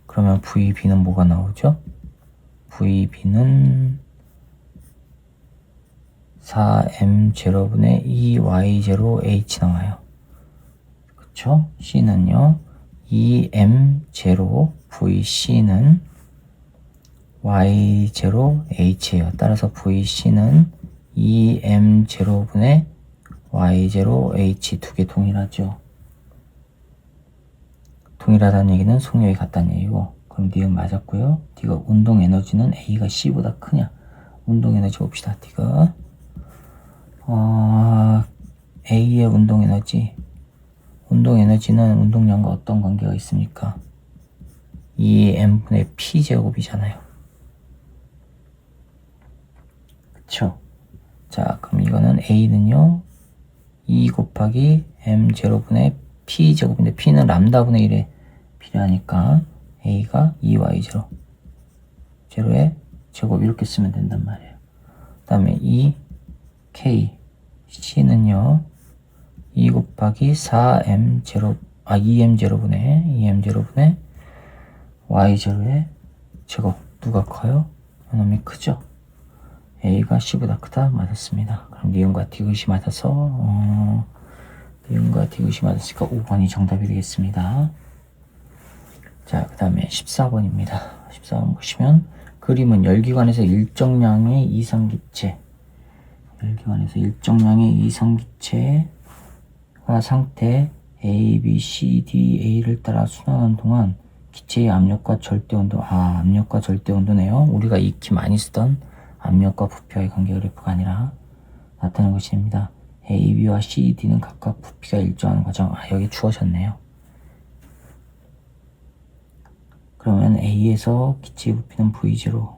그러면 VB는 뭐가 나오죠? VB는 4M0분의 2Y0H 나와요. 그쵸? C는요, 2M0, VC는 Y0H예요. 따라서 VC는 2M0분의 Y0H 두 개 동일하죠. 동일하다는 얘기는 속력이 같다는 얘기고, 그럼 D가 맞았고요. D가 운동 에너지는 A가 C보다 크냐? 운동 에너지 봅시다. D가 A의 운동 에너지는 운동량과 어떤 관계가 있습니까? 2M분의 P제곱이잖아요. 그쵸? 자, 그럼 이거는 A는요, 2 곱하기 M0분의 P제곱인데 P는 람다분의 1에 필요하니까 A가 2Y0, 제로의 제곱 이렇게 쓰면 된단 말이에요. 그 다음에 이 K, C는요, 2 곱하기 4M0, 2M0분의 Y0의 제곱. 누가 커요? 이놈이 크죠? A가 C보다 크다. 맞았습니다. 그럼 니은과 디귿이 맞아서 니은과 디귿이 맞았으니까 5번이 정답이 되겠습니다. 자, 그 다음에 14번입니다. 14번 보시면 그림은 열기관에서 일정량의 이상기체가 상태 A, B, C, D, A를 따라 순환하는 동안 기체의 압력과 절대온도, 압력과 절대온도네요. 우리가 익히 많이 쓰던 압력과 부피와의 관계 그래프가 아니라 나타낸 것이 됩니다. A, B와 C, D는 각각 부피가 일정한 과정. 여기 주어졌네요. 그러면 A에서 기체의 부피는 V0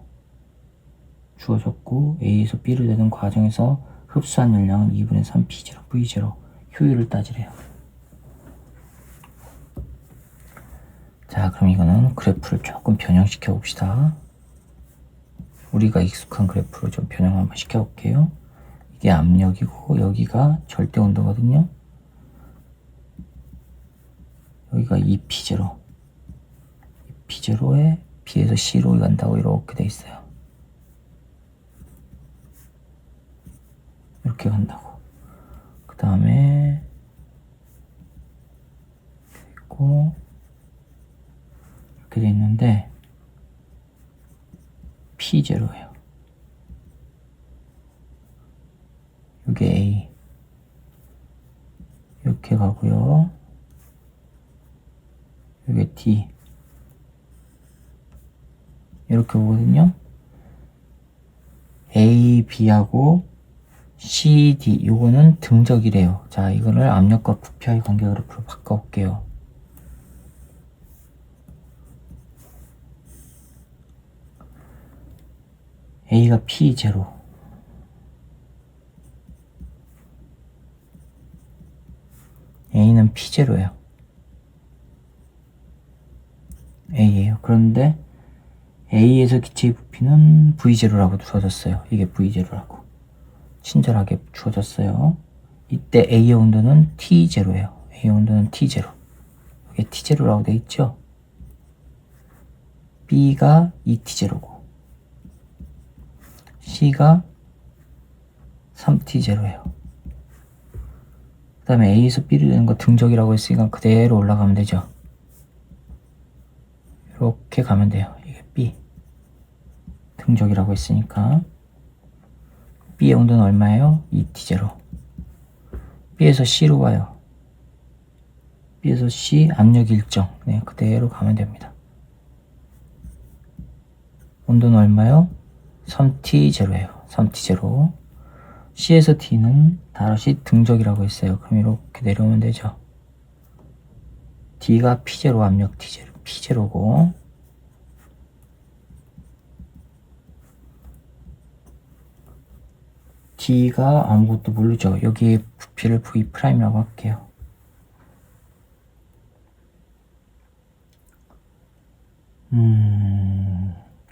주어졌고, A에서 B로 되는 과정에서 흡수한 열량은 2분의 3 P0, V0. 효율을 따지래요. 자, 그럼 이거는 그래프를 조금 변형시켜 봅시다. 우리가 익숙한 그래프로 좀 변형 한번 시켜볼게요. 이게 압력이고 여기가 절대 온도거든요. 여기가 2P0. 2P0에 B에서 C로 간다고 이렇게 돼 있어요. 이렇게 간다고. 그 다음에 있고 이렇게 돼 있는데 P0예요. 이게 A 이렇게 가고요. 이게 D 이렇게 오거든요. A, B하고 C, D 요거는 등적이래요. 자, 이거를 압력과 부피와의 관계 그래프로 바꿔볼게요. A가 P0, A는 P0예요. A예요. 그런데 A에서 기체의 부피는 V0라고 주어졌어요. 이게 V0라고. 친절하게 주어졌어요. 이때 A의 온도는 T0예요. A의 온도는 T0. 이게 T0라고 돼 있죠. B가 2T0고 C가 3T0예요. 그 다음에 A에서 B로 되는 거 등적이라고 했으니까 그대로 올라가면 되죠. 이렇게 가면 돼요. 이게 B 등적이라고 했으니까 B의 온도는 얼마예요? 2T0. B에서 C로 가요. B에서 C 압력 일정. 네, 그대로 가면 됩니다. 온도는 얼마요? 3T0예요. 3T0. C에서 D는 다시 등적이라고 했어요. 그럼 이렇게 내려오면 되죠. D가 P0 압력 P0고 D가 아무것도 모르죠. 여기에 부피를 V'이라고 할게요.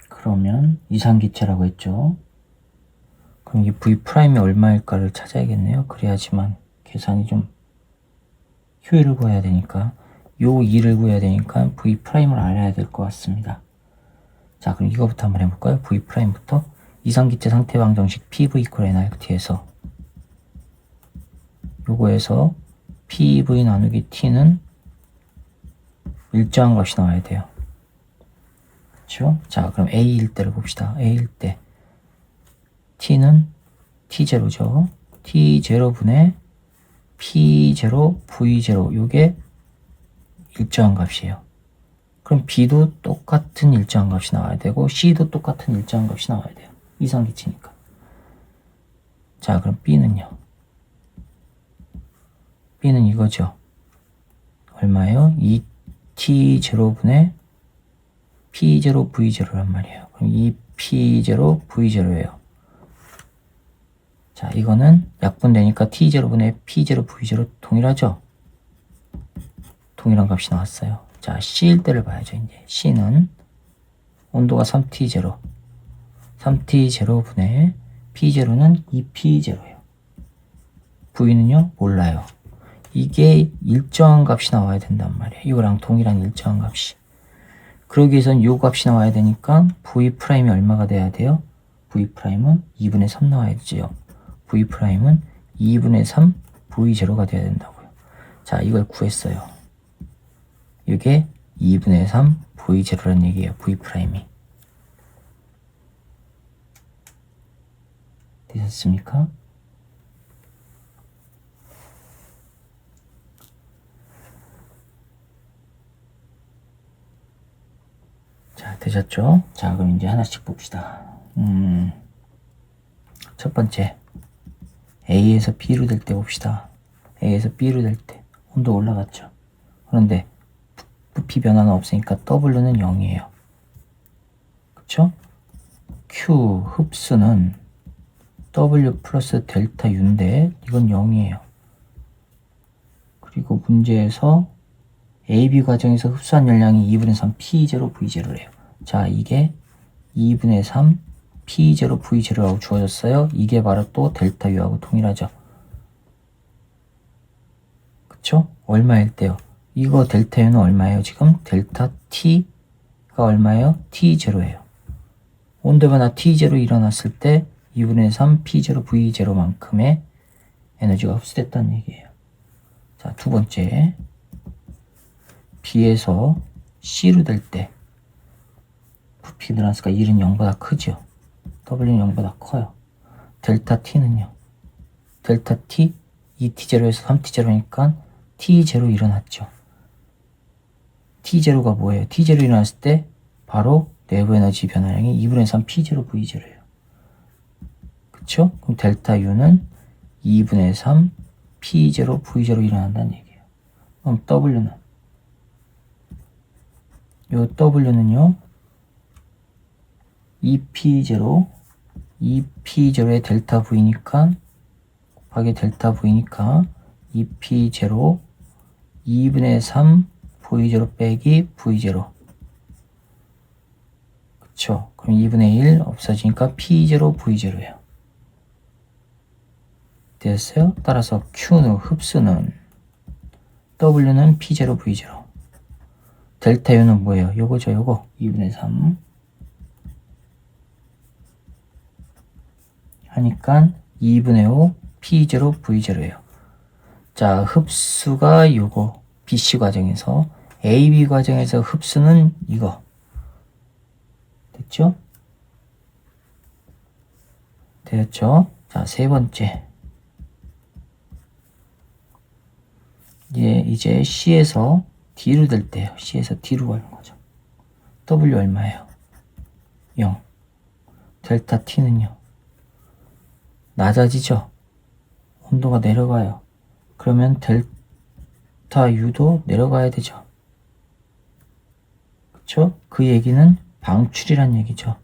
그러면 이상기체라고 했죠. 그럼 이 V'이 얼마일까를 찾아야겠네요. 그래야지만 계산이 좀 효율을 구해야 되니까 요 2를 구해야 되니까 V'을 알아야 될 것 같습니다. 자, 그럼 이거부터 한번 해볼까요? V'부터 이상기체 상태 방정식 PV = nRT에서 요거에서 PV 나누기 T는 일정한 값이 나와야 돼요. 그렇죠? 자, 그럼 A일 때를 봅시다. A일 때 T는 T0죠. T0분의 P0 V0 요게 일정한 값이에요. 그럼 B도 똑같은 일정한 값이 나와야 되고 C도 똑같은 일정한 값이 나와야 돼요. 이상기체니까. 자, 그럼 B는요? B는 이거죠. 얼마예요? 2T0분의 P0 V0란 말이에요. 그럼 2P0 V0예요. 자, 이거는 약분되니까 T0분의 P0 V0 동일하죠? 동일한 값이 나왔어요. 자, C일 때를 봐야죠. 이제 C는 온도가 3T0 3T0분의 P0는 2P0예요. V는요? 몰라요. 이게 일정한 값이 나와야 된단 말이에요. 이거랑 동일한 일정한 값이. 그러기 위해서는 이 값이 나와야 되니까 V'이 얼마가 돼야 돼요? V'은 2분의 3 나와야 되죠. V'은 2분의 3 V0가 돼야 된다고요. 자, 이걸 구했어요. 이게 2분의 3 V0라는 얘기예요. V'이. 되셨습니까? 자, 되셨죠? 자, 그럼 이제 하나씩 봅시다. 첫 번째 A에서 B로 될 때 봅시다. A에서 B로 될 때 온도 올라갔죠. 그런데 부피 변화는 없으니까 W는 0이에요. 그쵸? Q 흡수는 W 플러스 델타 U인데 이건 0이에요. 그리고 문제에서 AB 과정에서 흡수한 열량이 2분의 3 P0 V0래요. 자, 이게 2분의 3 P0 V0라고 주어졌어요. 이게 바로 또 델타 U하고 동일하죠. 그쵸? 얼마일 때요? 이거 델타 U는 얼마예요? 지금 델타 T가 얼마예요? T0예요. 온도 변화 T0 일어났을 때 2분의 3 P0 V0만큼의 에너지가 흡수됐다는 얘기예요. 자, 두 번째 B에서 C로 될 때 부피 늘어났으니까 1은 0보다 크죠. W는 0보다 커요. 델타 T는요. 델타 T 2T0에서 3T0니까 T0 일어났죠. T0가 뭐예요? T0 일어났을 때 바로 내부 에너지 변화량이 2분의 3 P0 V0예요. 그쵸? 그럼 델타 U는 2분의 3 P0 V0 일어난다는 얘기예요. 그럼 W는 요 W는요 2P0의 델타 V니까 곱하기 델타 V니까 2P0 2분의 3 V0 빼기 V0. 그쵸? 그럼 2분의 1 없어지니까 P0, V0예요. 됐어요? 따라서 Q는 흡수는 W는 P0, V0. 델타 U는 뭐예요? 요거죠, 요거. 2분의 3 하니까 2분의 5 P0, V0예요. 자, 흡수가 요거 BC 과정에서, AB 과정에서 흡수는 이거. 됐죠? 되었죠? 자, 세 번째. 이제 C에서 D로 될 때요. C에서 D로 가는 거죠. W 얼마예요? 0. 델타 T는요? 낮아지죠? 온도가 내려가요. 그러면 델타 U도 내려가야 되죠. 그쵸? 그 얘기는 방출이란 얘기죠.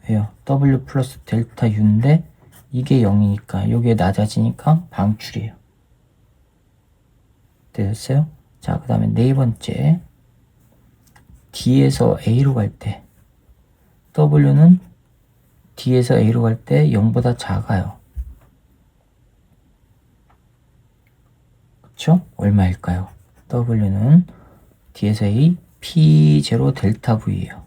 왜요? W 플러스 델타 U인데 이게 0이니까 요게 낮아지니까 방출이에요. 되셨어요? 자, 그 다음에 네 번째. D에서 A로 갈 때 W는 D에서 A로 갈 때 0보다 작아요. 그쵸? 얼마일까요? W는 D에서 A P0 델타 V예요.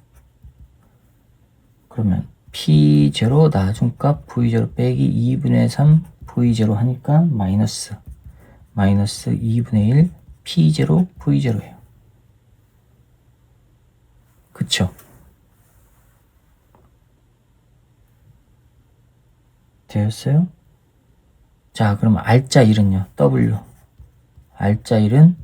그러면 P0 나중값 V0 빼기 2분의 3 V0 하니까 마이너스 2분의 1 P0 V0예요. 그쵸? 되었어요? 자, 그럼 알짜 1은요? W 알짜 1은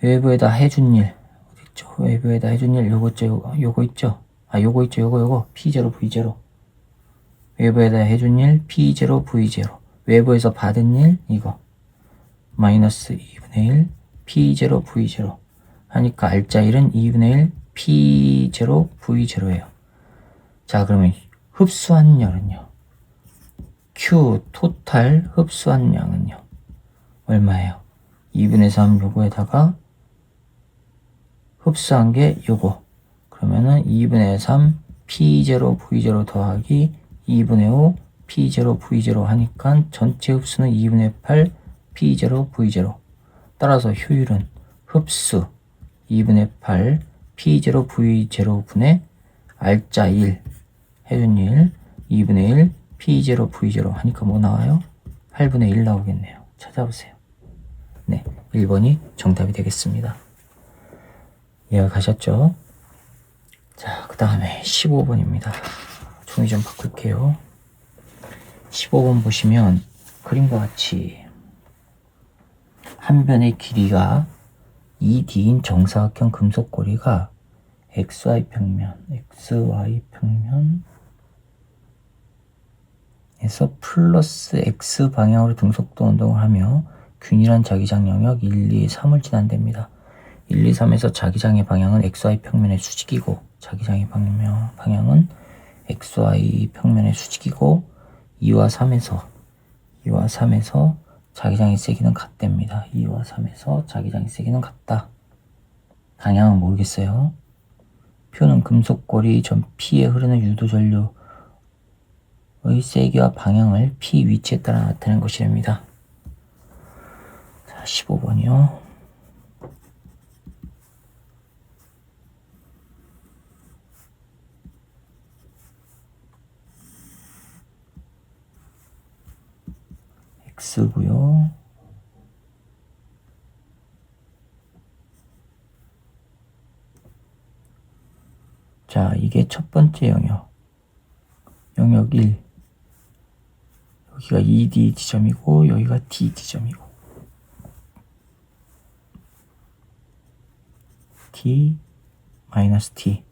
외부에다 해준 일 어딨죠? 외부에다 해준 일 요거 있죠? 요거 있죠? 요거 있죠? 요거 P0 V0 외부에다 해준 일 P0 V0 외부에서 받은 일 이거 마이너스 2분의 1 P0 V0 하니까 알짜 1은 2분의 1 P0 V0예요. 자, 그러면 흡수한 열은요? Q 토탈 흡수한 양은요? 얼마예요? 2분의 3 요거에다가 흡수한 게 요거. 그러면은 2분의 3 P0 V0 더하기 2분의 5 P0 V0 하니까 전체 흡수는 2분의 8 P0 V0. 따라서 효율은 흡수 2분의 8 P0 V0 분의 알짜 1 해준 1 2분의 1 P0 V0 하니까 뭐 나와요? 8분의 1 나오겠네요. 찾아보세요. 네, 1번이 정답이 되겠습니다. 이해가 가셨죠? 자, 그 다음에 15번입니다. 종이 좀 바꿀게요. 15번 보시면 그림과 같이 한 변의 길이가 2D인 정사각형 금속고리가 XY 평면에서 플러스 X 방향으로 등속도 운동을 하며 균일한 자기장 영역 1, 2, 3을 지난답니다. 1, 2, 3에서 자기장의 방향은 XY 평면의 수직이고 자기장의 방향은 XY 평면의 수직이고 2와 3에서 자기장의 세기는 같답니다. 2와 3에서 자기장의 세기는 같다. 방향은 모르겠어요. 표는 금속고리 전 P에 흐르는 유도 전류의 세기와 방향을 P 위치에 따라 나타낸 것이랍니다. 자, 15번이요. X고요. 자, 이게 첫 번째 영역 1. 여기가 ED 지점이고 여기가 D 지점이고 T 마이너스 T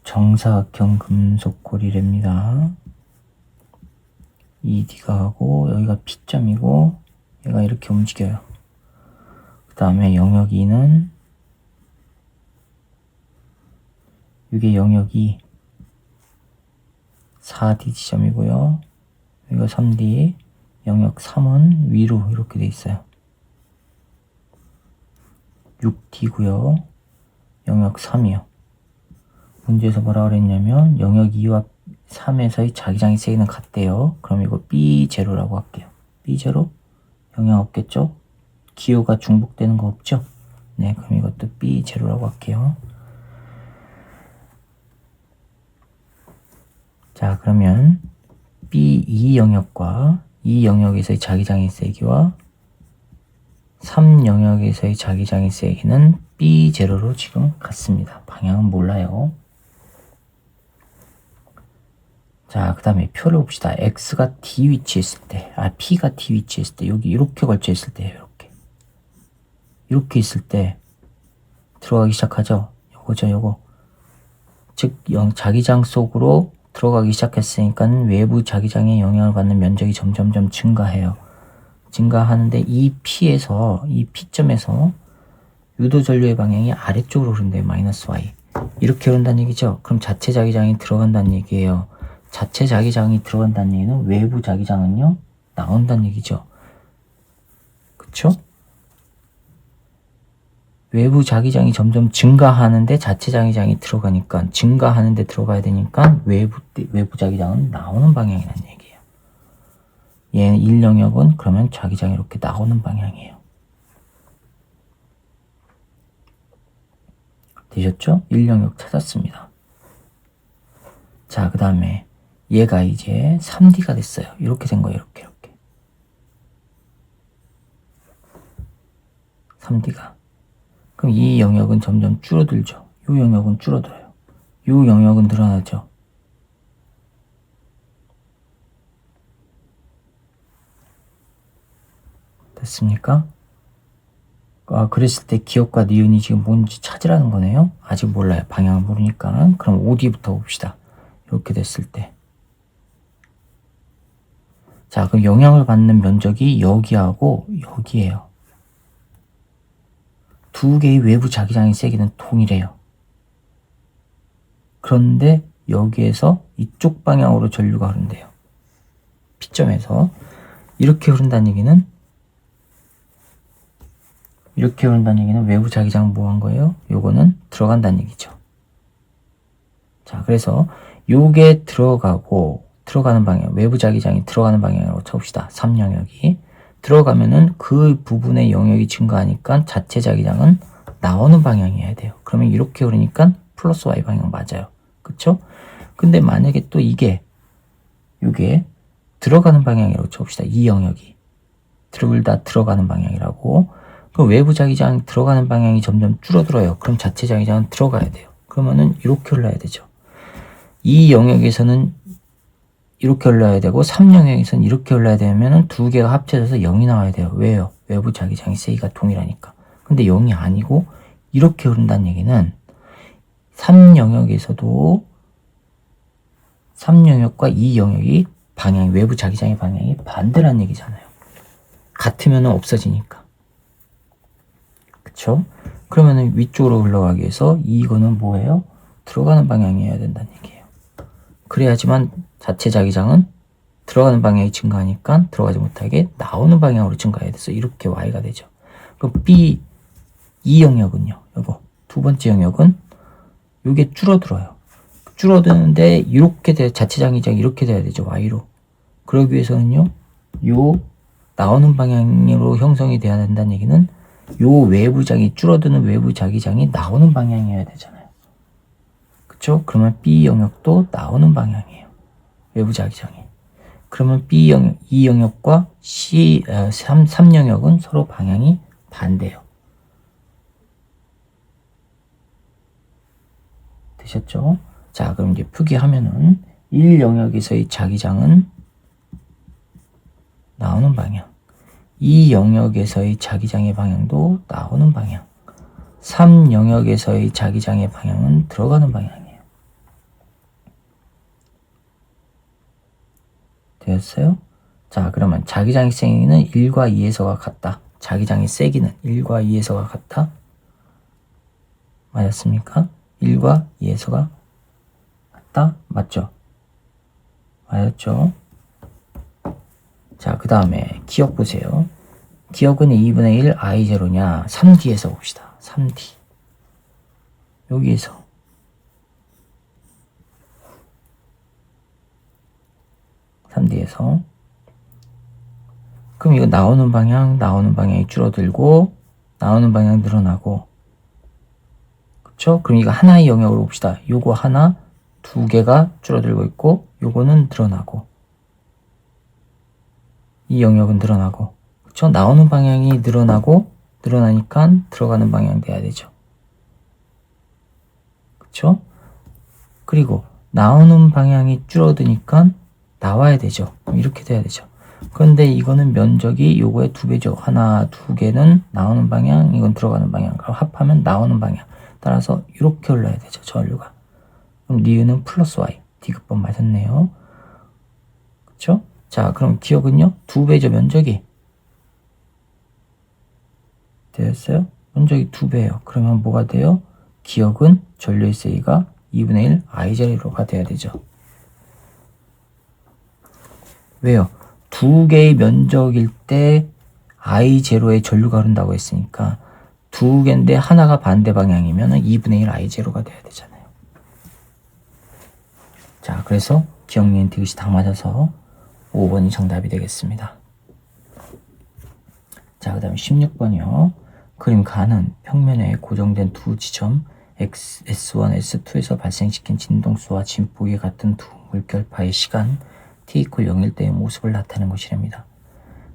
정사각형 금속고리랍니다. ED가 가고 여기가 P점이고 얘가 이렇게 움직여요. 그 다음에 영역 2는 이게 영역 2 4D 지점이고요. 여기가 3D 영역 3은 위로 이렇게 돼 있어요. 6D고요. 영역 3이요. 문제에서 뭐라 그랬냐면 영역 2와 3에서의 자기장의 세기는 같대요. 그럼 이거 B0라고 할게요. B0? 영향 없겠죠? 기호가 중복되는 거 없죠? 네, 그럼 이것도 B0라고 할게요. 자, 그러면 B2 영역과 이 영역에서의 자기장의 세기와 3 영역에서의 자기장의 세기는 B0로 지금 같습니다. 방향은 몰라요. 자, 그 다음에 표를 봅시다. X가 D 위치에 있을 때, P가 D 위치에 있을 때, 여기 이렇게 걸쳐 있을 때예요. 이렇게 있을 때 들어가기 시작하죠. 요거죠, 요거. 즉, 자기장 속으로 들어가기 시작했으니까 외부 자기장의 영향을 받는 면적이 점점점 증가해요. 증가하는데 이 P에서, 이 P점에서 유도 전류의 방향이 아래쪽으로 흐른대요. 마이너스 Y. 이렇게 흐른다는 얘기죠. 그럼 자체 자기장이 들어간다는 얘기예요. 자체 자기장이 들어간다는 얘기는 외부 자기장은요, 나온다는 얘기죠. 그쵸? 외부 자기장이 점점 증가하는데 자체 자기장이 들어가니까, 증가하는데 들어가야 되니까 외부 자기장은 나오는 방향이라는 얘기예요. 얘는 1영역은 그러면 자기장이 이렇게 나오는 방향이에요. 되셨죠? 1영역 찾았습니다. 자, 그 다음에 얘가 이제 3D가 됐어요. 이렇게 된 거예요. 이렇게. 3D가. 그럼 이 영역은 점점 줄어들죠. 이 영역은 줄어들어요. 이 영역은 늘어나죠. 됐습니까? 그랬을 때 기억과 니은이 지금 뭔지 찾으라는 거네요. 아직 몰라요. 방향을 모르니까. 그럼 5D부터 봅시다. 이렇게 됐을 때. 자, 그럼 영향을 받는 면적이 여기하고 여기예요. 두 개의 외부 자기장의 세기는 동일해요. 그런데 여기에서 이쪽 방향으로 전류가 흐른대요. P점에서. 이렇게 흐른다는 얘기는 외부 자기장 뭐 한 거예요? 요거는 들어간다는 얘기죠. 자, 그래서 요게 들어가는 방향, 외부 자기장이 들어가는 방향으로 쳐봅시다. 3영역이. 들어가면은 그 부분의 영역이 증가하니까 자체 자기장은 나오는 방향이어야 돼요. 그러면 이렇게 흐르니까 플러스 Y 방향 맞아요. 그쵸? 근데 만약에 또 요게 들어가는 방향이라고 쳐봅시다. 이 영역이. 둘 다 들어가는 방향이라고. 그럼 외부 자기장 들어가는 방향이 점점 줄어들어요. 그럼 자체 자기장은 들어가야 돼요. 그러면은 이렇게 흘러야 되죠. 이 영역에서는 이렇게 흘러야 되고 3영역에서는 이렇게 흘러야 되면은 두 개가 합쳐져서 0이 나와야 돼요. 왜요? 외부 자기장의 세기가 동일하니까. 근데 0이 아니고 이렇게 흐른다는 얘기는 3영역에서도 3영역과 2영역이 방향이, 외부 자기장의 방향이 반대라는 얘기잖아요. 같으면은 없어지니까. 그쵸? 그러면은 위쪽으로 흘러가기 위해서 이거는 뭐예요? 들어가는 방향이어야 된다는 얘기예요. 그래야지만 자체 자기장은 들어가는 방향이 증가하니까 들어가지 못하게 나오는 방향으로 증가해야 돼서 이렇게 Y가 되죠. 그럼 B 2영역은요. 요거 두 번째 영역은 요게 줄어들어요. 줄어드는데 이렇게 자체 자기장이 이렇게 돼야 되죠. Y로. 그러기 위해서는요. 요 나오는 방향으로 형성이 돼야 된다는 얘기는 요 외부장이 줄어드는 외부 자기장이 나오는 방향이어야 되잖아요. 그쵸? 그러면 B 영역도 나오는 방향이에요. 외부 자기장이. 그러면 B 영역, 2영역과 3 영역은 서로 방향이 반대예요. 되셨죠? 자, 그럼 이제 표기하면은 1 영역에서의 자기장은 나오는 방향, 2 영역에서의 자기장의 방향도 나오는 방향, 3 영역에서의 자기장의 방향은 들어가는 방향이에요. 되었어요? 자, 그러면 자기장의 세기는 1과 2에서가 같다. 자기장의 세기는 1과 2에서가 같다. 맞았습니까? 1과 2에서가 같다. 맞죠? 맞았죠? 자, 그 다음에 기억 보세요. 기억은 2분의 1 I0냐? 3D에서 봅시다. 3D. 여기에서. 그럼 이거 나오는 방향이 줄어들고, 나오는 방향 늘어나고. 그쵸? 그럼 이거 하나의 영역으로 봅시다. 요거 하나, 두 개가 줄어들고 있고, 요거는 늘어나고. 이 영역은 늘어나고. 그쵸? 나오는 방향이 늘어나니까 들어가는 방향 돼야 되죠. 그쵸? 그리고 나오는 방향이 줄어드니까 나와야 되죠. 이렇게 돼야 되죠. 그런데 이거는 면적이 요거의 2배죠. 하나, 두 개는 나오는 방향, 이건 들어가는 방향. 그럼 합하면 나오는 방향. 따라서 이렇게 올라야 되죠. 전류가. 그럼 니은은 플러스 Y. D급번 맞았네요. 그쵸? 자, 그럼 기억은요? 2배죠, 면적이. 되었어요? 면적이 2배예요. 그러면 뭐가 돼요? 기억은 전류의 세이가 2분의 1 I0가 돼야 되죠. 왜요? 두 개의 면적일 때 I0의 전류가 흐른다고 했으니까 두 개인데 하나가 반대 방향이면 2분의 1 I0가 돼야 되잖아요. 자, 그래서 기억, 니은, 디귿이 다 맞아서 5번이 정답이 되겠습니다. 자, 그 다음에 16번이요. 그림 가는 평면에 고정된 두 지점 S1, S2에서 발생시킨 진동수와 진폭이 같은 두 물결파의 시간 t=0일 때의 모습을 나타내는 것이랍니다.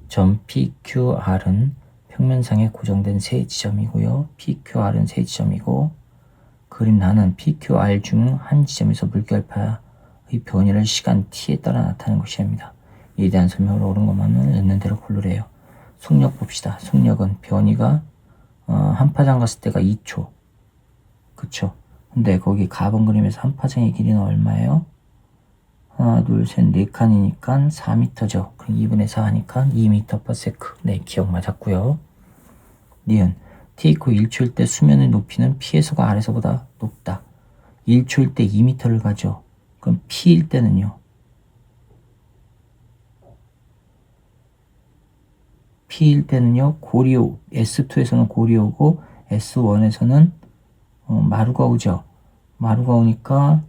점 PQR은 평면상에 고정된 세 지점이고요. PQR은 세 지점이고 그림 나는 PQR 중 한 지점에서 물결파의 변이를 시간 t에 따라 나타내는 것이랍니다. 이에 대한 설명을 옳은 것만은 있는 대로 고르래요. 속력 봅시다. 속력은 변이가 한 파장 갔을 때가 2초. 그쵸? 근데 거기 가번 그림에서 한 파장의 길이는 얼마예요? 하나, 둘, 셋, 네 칸이니까 4m죠. 그럼 2분의 4 하니까 2m/s. 네, 기억 맞았고요. 니은 t=1초일 때 수면의 높이는 P에서가 R에서보다 높다. 1초일 때 2m를 가죠. 그럼 P일 때는요? P일 때는요, 고리오, S2에서는 고리오고, S1에서는 마루가 오죠. 마루가 오니까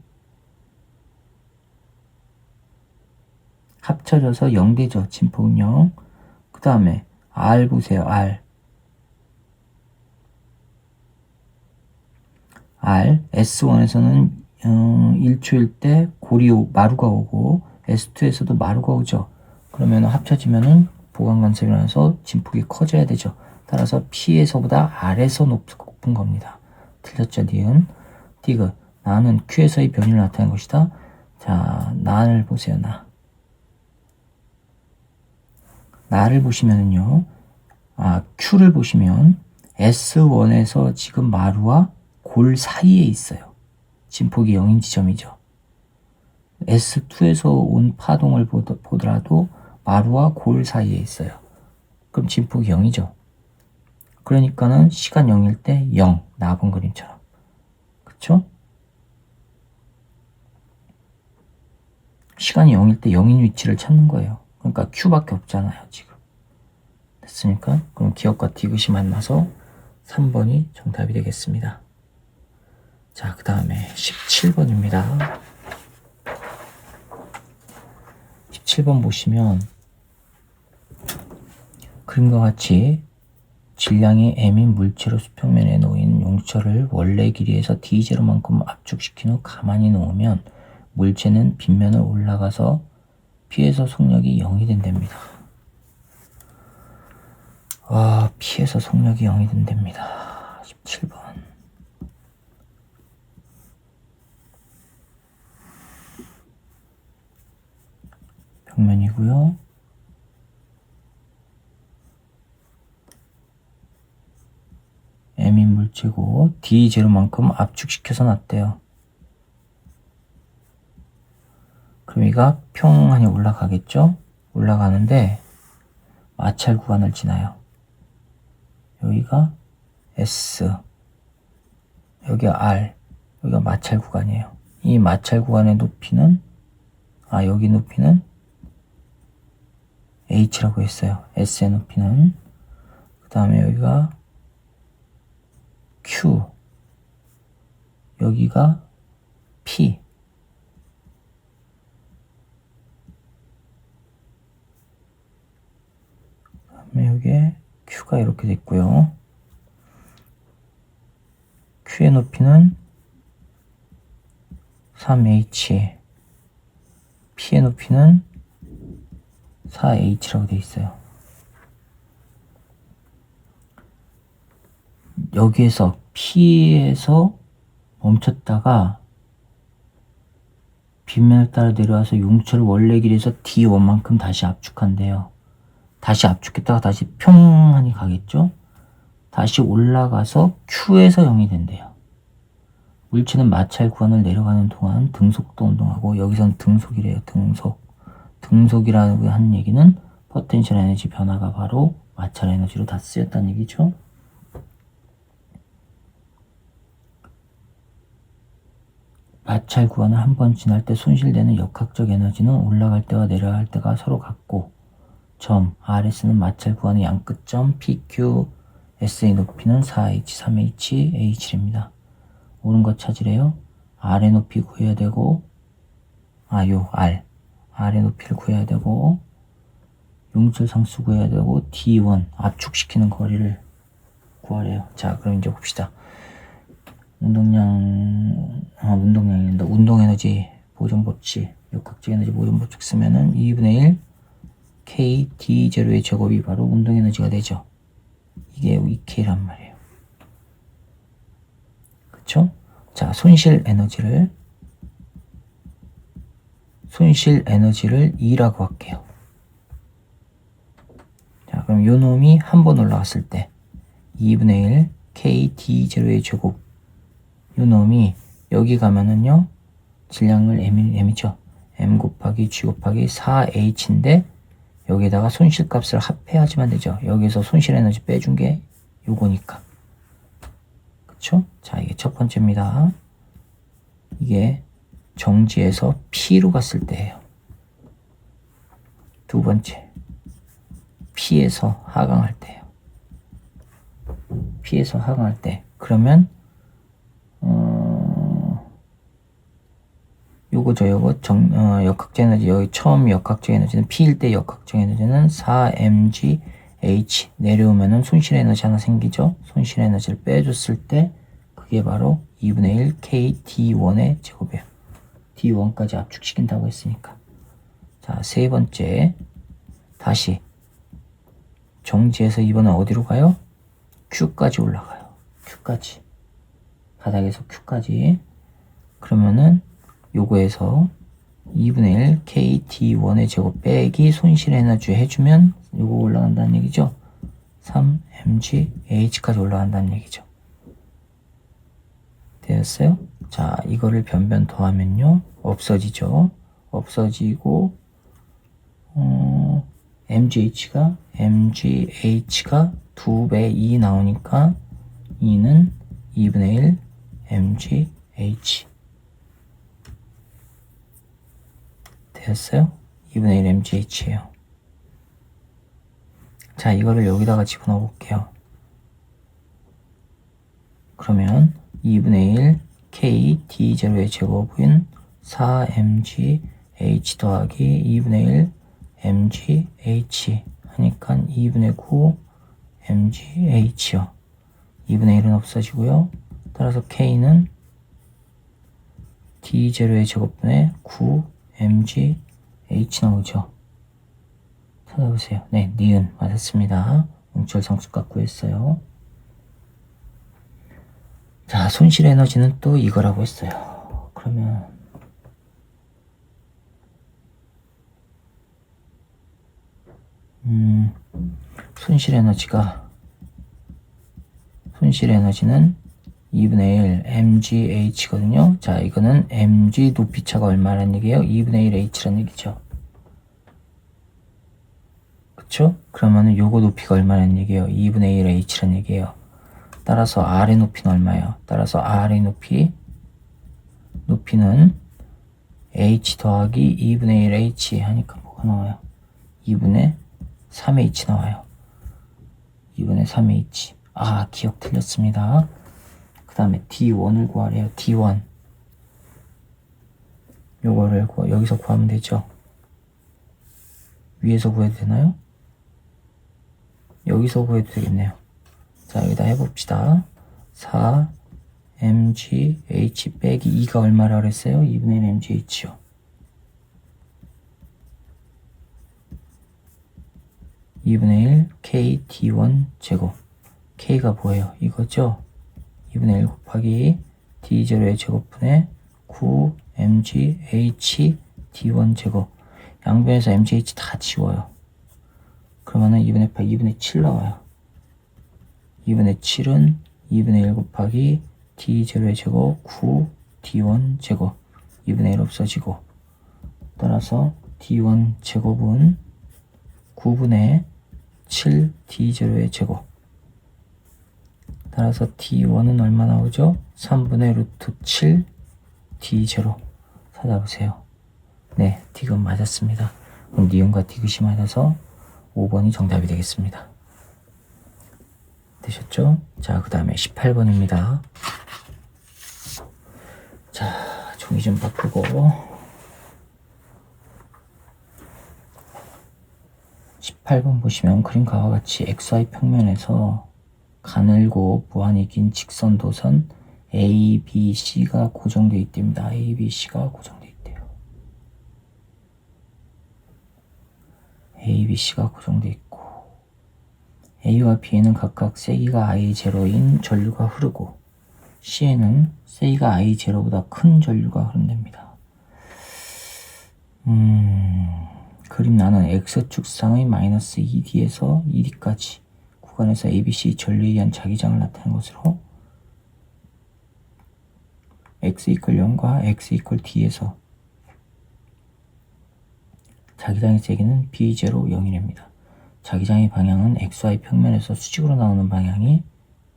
합쳐져서 0되죠. 진폭은 0. 그 다음에 R 보세요. R. S1에서는 1초일 때 고리오, 마루가 오고, S2에서도 마루가 오죠. 그러면 합쳐지면은 보강간섭이 일어나서 진폭이 커져야 되죠. 따라서 P에서보다 R에서 높은 겁니다. 틀렸죠, 니은. 디귿. 나는 Q에서의 변이를 나타낸 것이다. 자, 나를 보세요, 나. 나를 보시면은요, Q를 보시면 S1에서 지금 마루와 골 사이에 있어요. 진폭이 0인 지점이죠. S2에서 온 파동을 보더라도 마루와 골 사이에 있어요. 그럼 진폭이 0이죠. 그러니까는 시간 0일 때 0, 나번 그림처럼. 그쵸? 시간이 0일 때 0인 위치를 찾는 거예요. 그러니까 Q밖에 없잖아요, 지금. 됐습니까? 그럼 기억과 디귿이 만나서 3번이 정답이 되겠습니다. 자, 그 다음에 17번입니다. 17번 보시면 그림과 같이 질량이 m인 물체로 수평면에 놓인 용처를 원래 길이에서 d0만큼 압축시킨 후 가만히 놓으면 물체는 빗면을 올라가서 P에서 속력이 0이 된답니다. P에서 속력이 0이 된답니다. 17번. 평면이고요. m인 물체고 d0만큼 압축시켜서 놨대요. 그럼 얘가 평안히 올라가겠죠? 올라가는데 마찰 구간을 지나요. 여기가 S, 여기가 R, 여기가 마찰 구간이에요. 이 마찰 구간의 높이는 여기 높이는 h라고 했어요. s의 높이는. 그 다음에 여기가 q, 여기가 p, 그 다음에 여기에 q가 이렇게 됐고요. q의 높이는 3h, p의 높이는 4h라고 되어 있어요. 여기에서 P에서 멈췄다가 빗면을 따라 내려와서 용철 원래 길이에서 D1만큼 다시 압축한대요. 다시 압축했다가 다시 평하니 가겠죠? 다시 올라가서 Q에서 0이 된대요. 물체는 마찰 구간을 내려가는 동안 등속도 운동하고, 여기선 등속이래요. 등속이라고 한 얘기는 포텐셜 에너지 변화가 바로 마찰 에너지로 다 쓰였다는 얘기죠. 마찰 구간을 한 번 지날 때 손실되는 역학적 에너지는 올라갈 때와 내려갈 때가 서로 같고, 점 RS는 마찰 구간의 양끝점 PQ, S의 높이는 4H, 3H, H입니다. 옳은 것 찾으래요. R의 높이 구해야 되고, R의 높이를 구해야 되고, 용철 상수 구해야 되고, D1 압축시키는 거리를 구하래요. 자, 그럼 이제 봅시다. 운동량입니다. 운동에너지 보존법칙, 역학적 에너지 보존법칙 쓰면은 2분의 1 K D0의 제곱이 바로 운동에너지가 되죠. 이게 K란 말이에요. 그쵸? 자, 손실 에너지를 E라고 할게요. 자, 그럼 요 놈이 한 번 올라갔을 때 2분의 1 K D0의 제곱, 요 놈이 여기 가면은요, 질량을 M이죠. M 곱하기 G 곱하기 4H인데, 여기에다가 손실값을 합해야지만 되죠. 여기서 손실 에너지 빼준 게 요거니까. 그쵸? 자, 이게 첫 번째입니다. 이게 정지에서 P로 갔을 때예요. 두 번째, P에서 하강할 때예요. P에서 하강할 때. 그러면 요거 역학적 에너지, 여기 처음 역학적 에너지는 P일 때 역학적 에너지는 4mgh, 내려오면은 손실 에너지 하나 생기죠. 손실 에너지를 빼줬을 때 그게 바로 2분의 1 k d1의 제곱이에요. d1까지 압축시킨다고 했으니까. 자, 세 번째, 다시 정지해서 이번엔 어디로 가요? Q까지 올라가요. Q까지, 바닥에서 Q까지. 그러면은 요거에서 2분의 1 KT1의 제곱 빼기 손실 에너지 해주면 요거 올라간다는 얘기죠. 3mgH까지 올라간다는 얘기죠. 되었어요? 자, 이거를 변변 더하면요, 없어지죠. 없어지고 mgh가 2배 2 나오니까 2는 2분의 1 mgh 되었어요? 2분의 1 mgh예요. 자, 이거를 여기다가 집어넣어 볼게요. 그러면 2분의 1 k d0의 제곱은 4mgh 더하기 2분의 1 mgh 하니까 2분의 9 mgh요. 2분의 1은 없어지고요. 따라서 k는 d0의 제곱분의 9 mgh 나오죠. 찾아보세요. 네, 니은 맞았습니다. 용철 상수값 구했어요. 자, 손실 에너지는 또 이거라고 했어요. 그러면 손실 에너지는 2분의 1 mgh거든요. 자, 이거는 mg 높이차가 얼마란 얘기예요? 2분의 1 h란 얘기죠. 그쵸? 그러면은 요거 높이가 얼마란 얘기예요? 2분의 1 h란 얘기예요. 따라서 R의 높이는 얼마예요? 따라서 R의 높이는 h 더하기 2분의 1 h 하니까 뭐가 나와요? 2분의 3H 나와요. 2분의 3H. 아, 기억 틀렸습니다. 그 다음에 D1을 구하래요. D1. 요거를 여기서 구하면 되죠. 위에서 구해도 되나요? 여기서 구해도 되겠네요. 자, 여기다 해봅시다. 4 mgh 빼기 2가 얼마라 그랬어요? 2분의 1 mgh요. 2분의 1 k d1 제곱. k가 뭐예요? 이거죠? 2분의 1 곱하기 d0의 제곱분의 9 mgh d1 제곱. 양변에서 mgh 다 지워요. 그러면은 2분의 8, 2분의 7 나와요. 2분의 7은 2분의 1 곱하기 d0의 제곱 9 d1 제곱. 2분의 1 없어지고, 따라서 d1 제곱은 9분의 7 d0의 제곱. 따라서 d1은 얼마 나오죠? 3분의 루트 7 d0. 찾아보세요. 네, 디귿 맞았습니다. 그럼 니은과 디귿이 맞아서 5번이 정답이 되겠습니다. 되셨죠? 자, 그 다음에 18번입니다. 자, 종이 좀 바꾸고 18번 보시면 그림과 같이 XY 평면에서 가늘고 무한히 긴 직선 도선 ABC가 고정되어 있답니다. ABC가 고정되어 있대요. ABC가 고정되어 있고, A와 B에는 각각 세기가 I0인 전류가 흐르고, C에는 세기가 I0보다 큰 전류가 흐른답니다. 그림 나는 X축상의 마이너스 2D에서 2D까지 구간에서 ABC 전류에 의한 자기장을 나타낸 것으로 X 이퀄 0과 X 이퀄 D에서 자기장의 세기는 B0, 0이랍니다. 자기장의 방향은 XY 평면에서 수직으로 나오는 방향이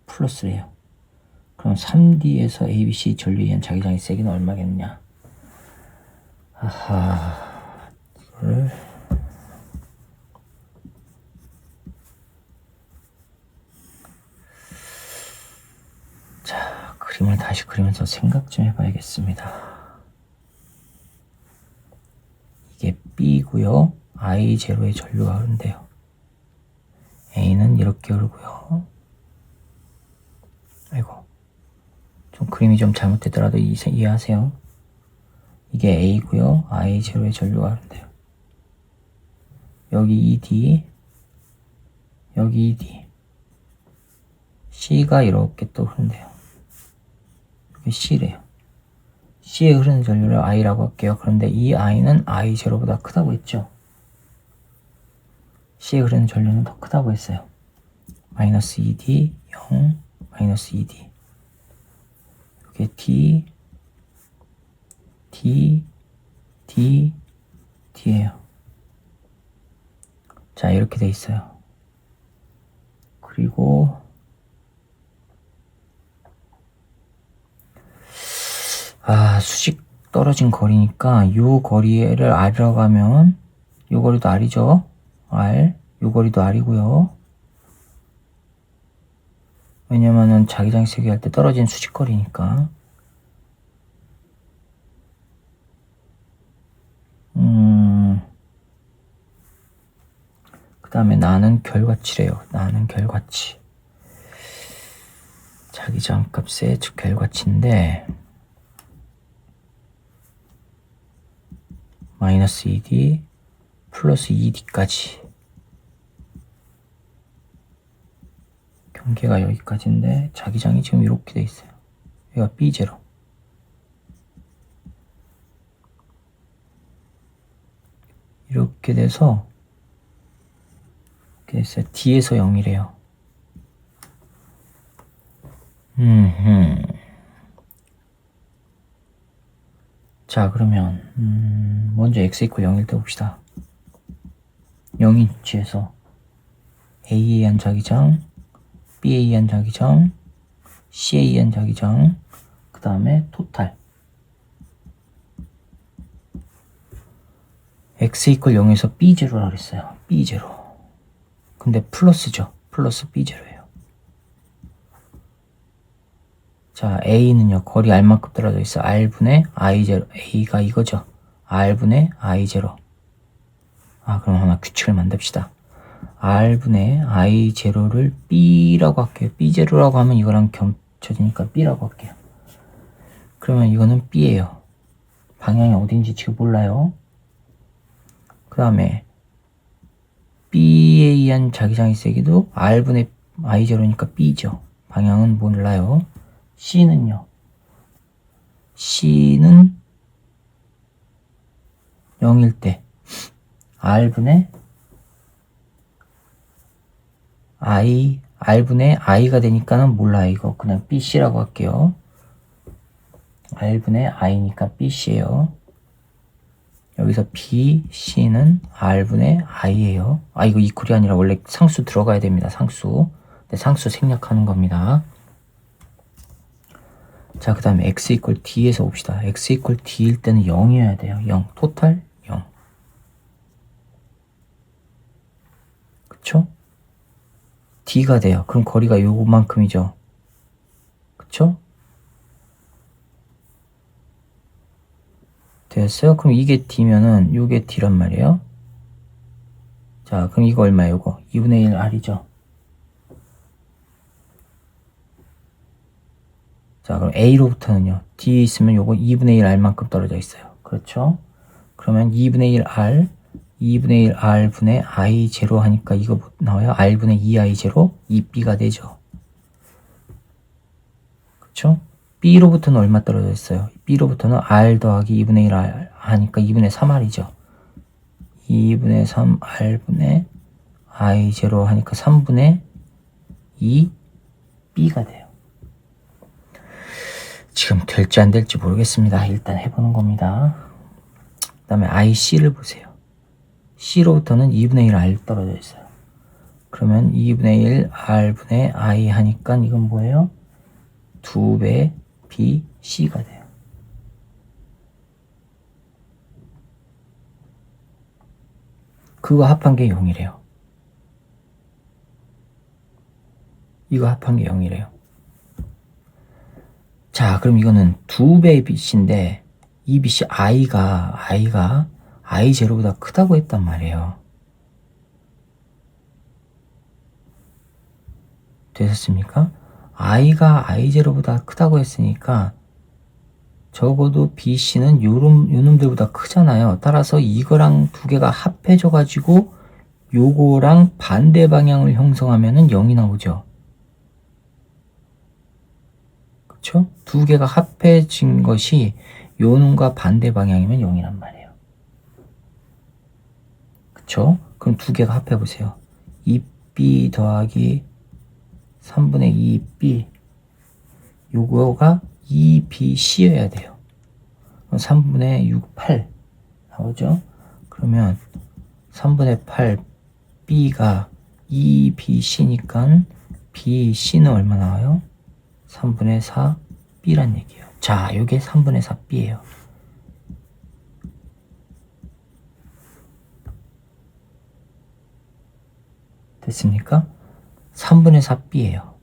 플러스래요. 그럼 3D에서 ABC 전류에 의한 자기장의 세기는 얼마겠느냐? 아하, 이거를 자, 그림을 다시 그리면서 생각 좀 해봐야겠습니다. 이게 B고요. I0의 전류가 흐른대요. A는 이렇게 흐르고요. 아이고, 좀 그림이 좀 잘못되더라도 이해하세요. 이게 A고요. I0의 전류가 흐른대요. 여기 ED, 여기 ED. C가 이렇게 또 흐른대요. 이게 C래요. C에 흐르는 전류를 I라고 할게요. 그런데 이 I는 I0보다 크다고 했죠. C에 흐르는 전류는 더 크다고 했어요. 마이너스 2D, 0, 마이너스 2D. 이게 D, D, D, D예요. 자, 이렇게 돼 있어요. 그리고 수직 떨어진 거리니까 요 거리를 R이라고 하면 요 거리도 R이죠. R, 요 거리도 R이고요. 왜냐면은 자기장 세기 할 때 떨어진 수직 거리니까. 그 다음에 나는 결과치래요. 나는 결과치. 자기장 값의 즉 결과치인데 마이너스 2D 플러스 2D까지 경계가 여기까지인데 자기장이 지금 이렇게 돼 있어요. 여기가 B0. 이렇게 돼서 이렇게 됐어요. D에서 0이래요. 자, 그러면 먼저 x 이퀄 0일 때 봅시다. 0인 위치에서 A에 의한 자기장, B에 의한 자기장, C에 의한 자기장, 그 다음에 토탈. x 이퀄 0에서 B0라 그랬어요. B0. 근데 플러스죠. 플러스 B0예요. 자, A는요, 거리 R만큼 떨어져 있어. R분의 I0. A가 이거죠. R분의 I0. 그럼 하나 규칙을 만듭시다. R분의 I0를 B라고 할게요. B0라고 하면 이거랑 겹쳐지니까 B라고 할게요. 그러면 이거는 B예요. 방향이 어딘지 지금 몰라요. 그 다음에 B에 의한 자기장의 세기도 R분의 I0니까 B죠. 방향은 몰라요. C는요. C는 0일 때 R분의 R분의 I가 되니까는 몰라요. 이거 그냥 BC라고 할게요. R분의 I니까 BC예요. 여기서 B, C는 R분의 I예요. 이거 이퀄이 아니라 원래 상수 들어가야 됩니다. 상수. 네, 상수 생략하는 겁니다. 자, 그 다음에 X 이퀄 D에서 봅시다. X 이퀄 D일 때는 0이어야 돼요. 0. 토탈 0. 그쵸? D가 돼요. 그럼 거리가 요만큼이죠. 그쵸? 됐어요? 그럼 이게 D면은 요게 D란 말이에요. 자, 그럼 이거 얼마예요? 요거 2분의 1 R이죠. 자, 그럼 A로부터는요. D에 있으면 요거 2분의 1 R만큼 떨어져 있어요. 그렇죠? 그러면 2분의 1 R, 2분의 1 R분의 I0 하니까 이거 나와요. R분의 2I0, 2B가 되죠. 그쵸? B로부터는 얼마 떨어져 있어요? B로부터는 R 더하기 2분의 1 R 하니까 2분의 3R이죠. 2분의 3 R분의 I0 하니까 3분의 2 B가 돼요. 지금 될지 안 될지 모르겠습니다. 일단 해보는 겁니다. 그 다음에 IC를 보세요. C로부터는 2분의 1 R 떨어져 있어요. 그러면 2분의 1 R분의 I 하니까 이건 뭐예요? 2배 BC가 돼요. 그거 합한 게 0이래요. 이거 합한 게 0이래요. 자, 그럼 이거는 2배 BC인데 이 BC I가 I0보다 크다고 했단 말이에요. 되셨습니까? I가 I0보다 크다고 했으니까 적어도 BC는 요놈들보다 크잖아요. 따라서 이거랑 두 개가 합해져가지고 요거랑 반대 방향을 형성하면은 0이 나오죠. 그쵸? 두 개가 합해진 것이 요놈과 반대 방향이면 0이란 말이에요. 그쵸? 그럼 두 개가 합해보세요. 2B 더하기 3분의 2B 요거가 2BC여야 돼요. 그럼 3분의 6, 8 나오죠? 그러면 3분의 8B가 2BC니까 BC는 얼마 나와요? 3분의 4B란 얘기예요. 자, 요게 3분의 4B예요. 됐습니까? 3분의 4B예요.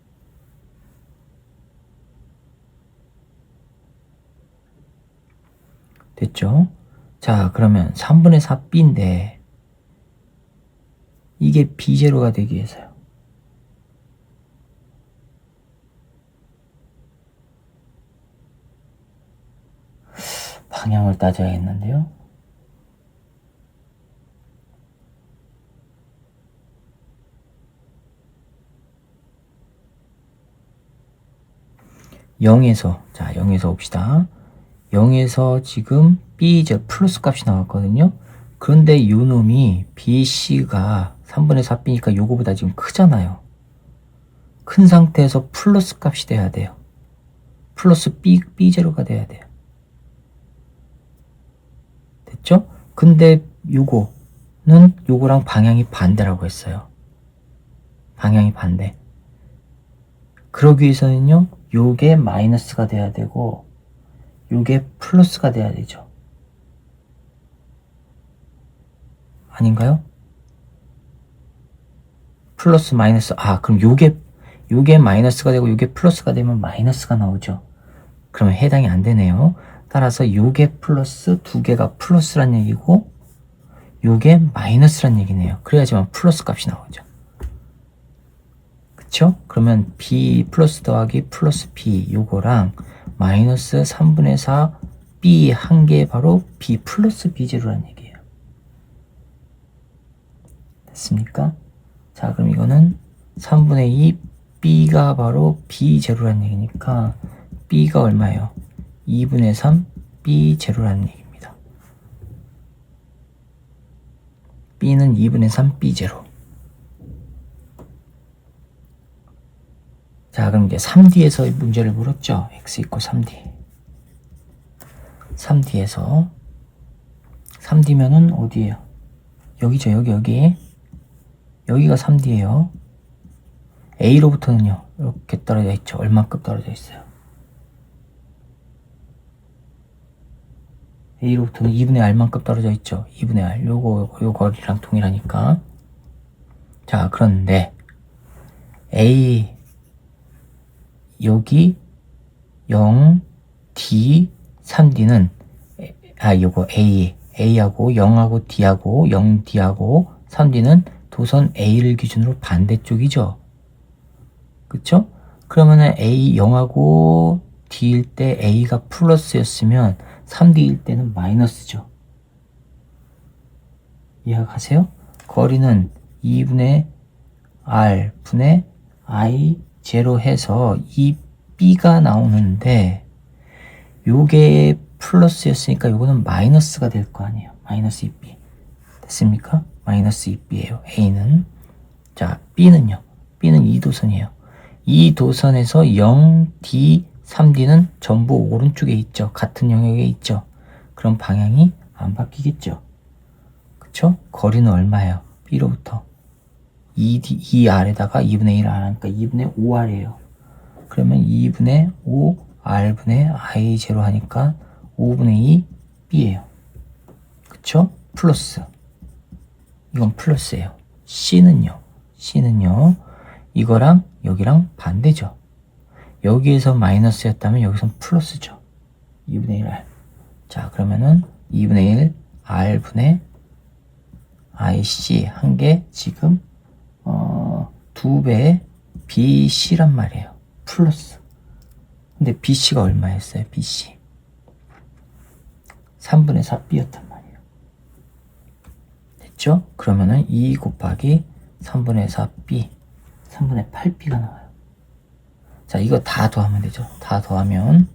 됐죠? 자, 그러면 3분의 4B인데 이게 B0가 되기 위해서요. 방향을 따져야겠는데요. 자, 0에서 봅시다. 0에서 지금 B0 플러스 값이 나왔거든요. 그런데 요 놈이 BC가 3분의 4B니까 요거보다 지금 크잖아요. 큰 상태에서 플러스 값이 돼야 돼요. 플러스 B0가 돼야 돼요. 됐죠? 근데 요거는 요거랑 방향이 반대라고 했어요. 방향이 반대. 그러기 위해서는요, 요게 마이너스가 돼야 되고 요게 플러스가 돼야 되죠. 아닌가요? 플러스 마이너스. 그럼 요게 마이너스가 되고 요게 플러스가 되면 마이너스가 나오죠. 그러면 해당이 안 되네요. 따라서 요게 플러스 두 개가 플러스란 얘기고 요게 마이너스란 얘기네요. 그래야지만 플러스 값이 나오죠. 그쵸? 그러면 b 플러스 더하기 플러스 b 요거랑 마이너스 3분의 4 b 한 개 바로 b 플러스 b0란 얘기예요. 됐습니까? 자, 그럼 이거는 3분의 2 b가 바로 b0란 얘기니까 b가 얼마예요? 2분의 3 b0라는 얘기입니다. b는 2분의 3 b0. 자, 그럼 이제 3D에서 문제를 물었죠. x = 3D. 3D에서 3D면은 어디예요? 여기죠. 여기. 여기가 3D예요. A로부터는요. 이렇게 떨어져 있죠. 얼마큼 떨어져 있어요? A로부터는 2분의 R만큼 떨어져 있죠. 2분의 R. 요 거리랑 동일하니까. 자, 그런데 A 여기 0, D, 3D는 요거 A하고 0하고 D하고 0D하고 3D는 도선 A를 기준으로 반대쪽이죠. 그쵸? 그러면은 A 0하고 D일 때 A가 플러스였으면 3D일 때는 마이너스죠. 이해가세요? 거리는 2분의 R 분의 I 제로 해서 이 B가 나오는데 요게 플러스였으니까 요거는 마이너스가 될 거 아니에요. 마이너스 2B. 됐습니까? 마이너스 2B예요. A는. 자, B는요. B는 2도선이에요. 이 도선에서 0, D, 3D는 전부 오른쪽에 있죠. 같은 영역에 있죠. 그럼 방향이 안 바뀌겠죠. 그쵸? 거리는 얼마예요? B로부터 2R에다가 2분의 1R 하니까 2분의 5R이에요. 그러면 2분의 5R분의 I0 하니까 5분의 2 B예요. 그쵸? 플러스. 이건 플러스예요. C는요. 이거랑 여기랑 반대죠. 여기에서 마이너스였다면 여기선 플러스죠. 2분의 1R. 자, 그러면은 2분의 1 R분의 IC 한 개 지금 2배 BC란 말이에요. 플러스. 근데 BC가 얼마였어요? BC 3분의 4B였단 말이에요. 됐죠? 그러면은 2 곱하기 3분의 4B 3분의 8B가 나와요. 자, 이거 다 더하면 되죠. 다 더하면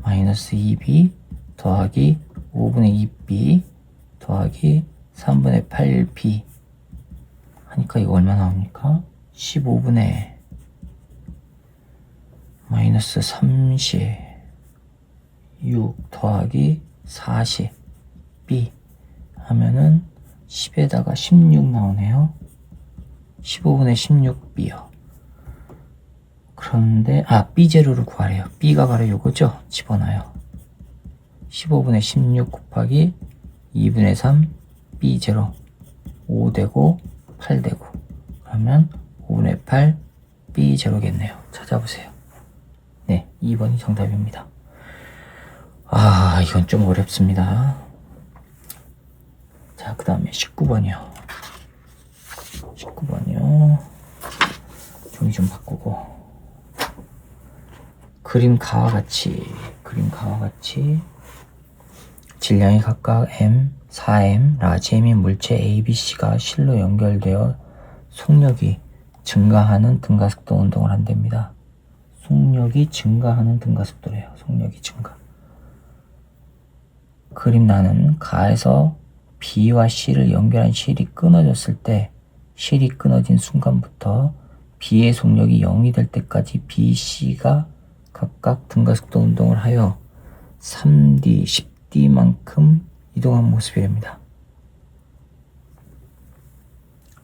마이너스 2B 더하기 5분의 2B 더하기 3분의 8B 하니까 이거 얼마 나옵니까? 15분의 마이너스 36 더하기 40B 하면은 10에다가 16 나오네요. 15분의 16B요. 그런데 B0를 구하래요. B가 바로 요거죠. 집어넣어요. 15분의 16 곱하기 2분의 3 B0 5 되고 8 되고 그러면 5분의 8 B0겠네요. 찾아보세요. 네, 2번이 정답입니다. 이건 좀 어렵습니다. 자, 그 다음에 19번이요. 종이 좀 바꾸고 그림가와 같이 질량이 각각 M, 4M, 라지 M인 물체 A, B, C가 실로 연결되어 속력이 증가하는 등가속도 운동을 한답니다. 속력이 증가하는 등가속도래요. 속력이 증가. 그림 나는 가에서 B와 C를 연결한 실이 끊어졌을 때 실이 끊어진 순간부터 B의 속력이 0이 될 때까지 B, C가 각각 등가속도 운동을 하여 3D, 10D만큼 이동한 모습이랍니다.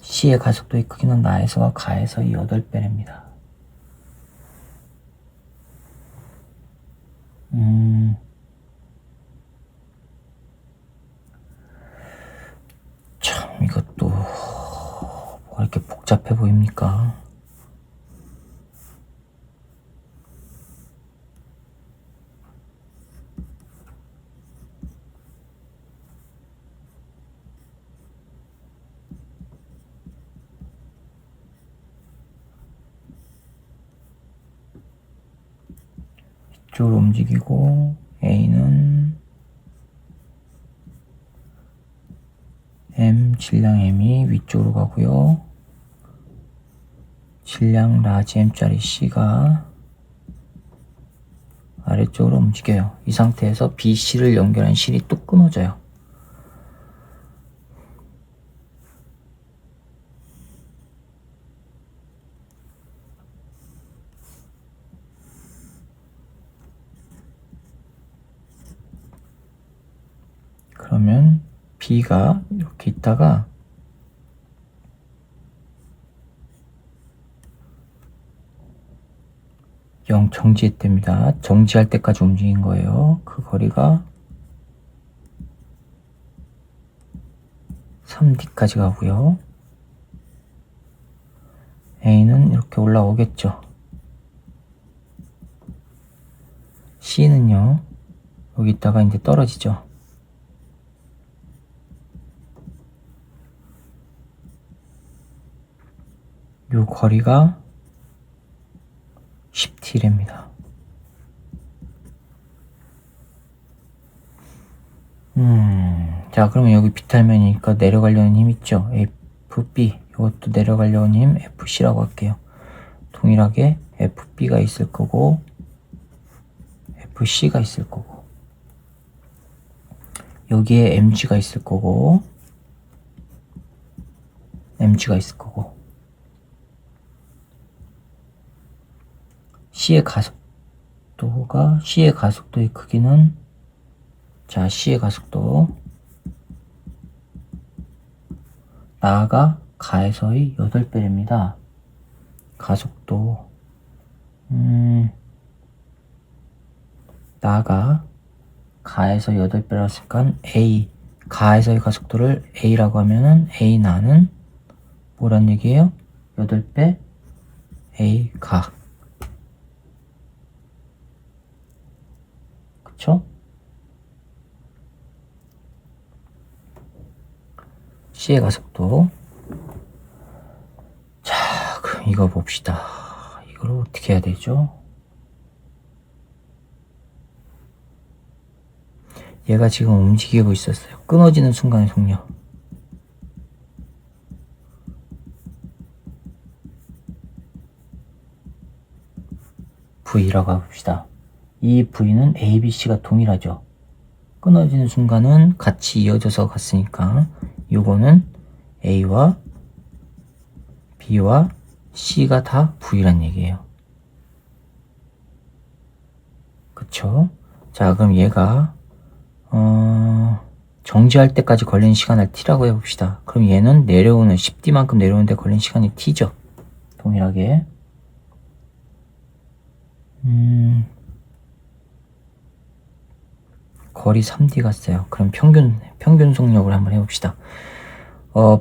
C의 가속도의 크기는 나에서와 가에서의 8배랍니다. 참 이것도 뭐가 이렇게 복잡해 보입니까? 이쪽으로 움직이고 A는 M, 질량 M이 위쪽으로 가고요. 질량 라지 M짜리 C가 아래쪽으로 움직여요. 이 상태에서 B, C를 연결한 실이 뚝 끊어져요. 그러면 B가 이렇게 있다가 정지했답니다. 정지할 때까지 움직인 거예요. 그 거리가 3D까지 가고요. A는 이렇게 올라오겠죠. C는요, 여기 있다가 이제 떨어지죠. 요 거리가 10T랍니다. 자, 그러면 여기 비탈면이니까 내려가려는 힘 있죠? FB. 이것도 내려가려는 힘 FC라고 할게요. 동일하게 FB가 있을 거고, FC가 있을 거고, 여기에 MG가 있을 거고, MG가 있을 거고, C의 가속도의 크기는, 자, C의 가속도, 나가 가에서의 8배입니다. 가속도, 나가 가에서 8배라고 했으니까 A, 가에서의 가속도를 A라고 하면은 A 나는 뭐란 얘기예요? 8배 A 가. 그쵸? C의 가속도. 자, 그럼 이거 봅시다. 이걸 어떻게 해야 되죠? 얘가 지금 움직이고 있었어요. 끊어지는 순간의 속력. V라고 해봅시다. 이 V는 A, B, C가 동일하죠. 끊어지는 순간은 같이 이어져서 갔으니까 요거는 A와 B와 C가 다 V란 얘기예요. 그쵸? 자, 그럼 얘가 정지할 때까지 걸리는 시간을 T라고 해봅시다. 그럼 얘는 내려오는 10D만큼 내려오는데 걸리는 시간이 T죠. 동일하게. 거리 3D 갔어요. 그럼 평균 속력을 한번 해봅시다.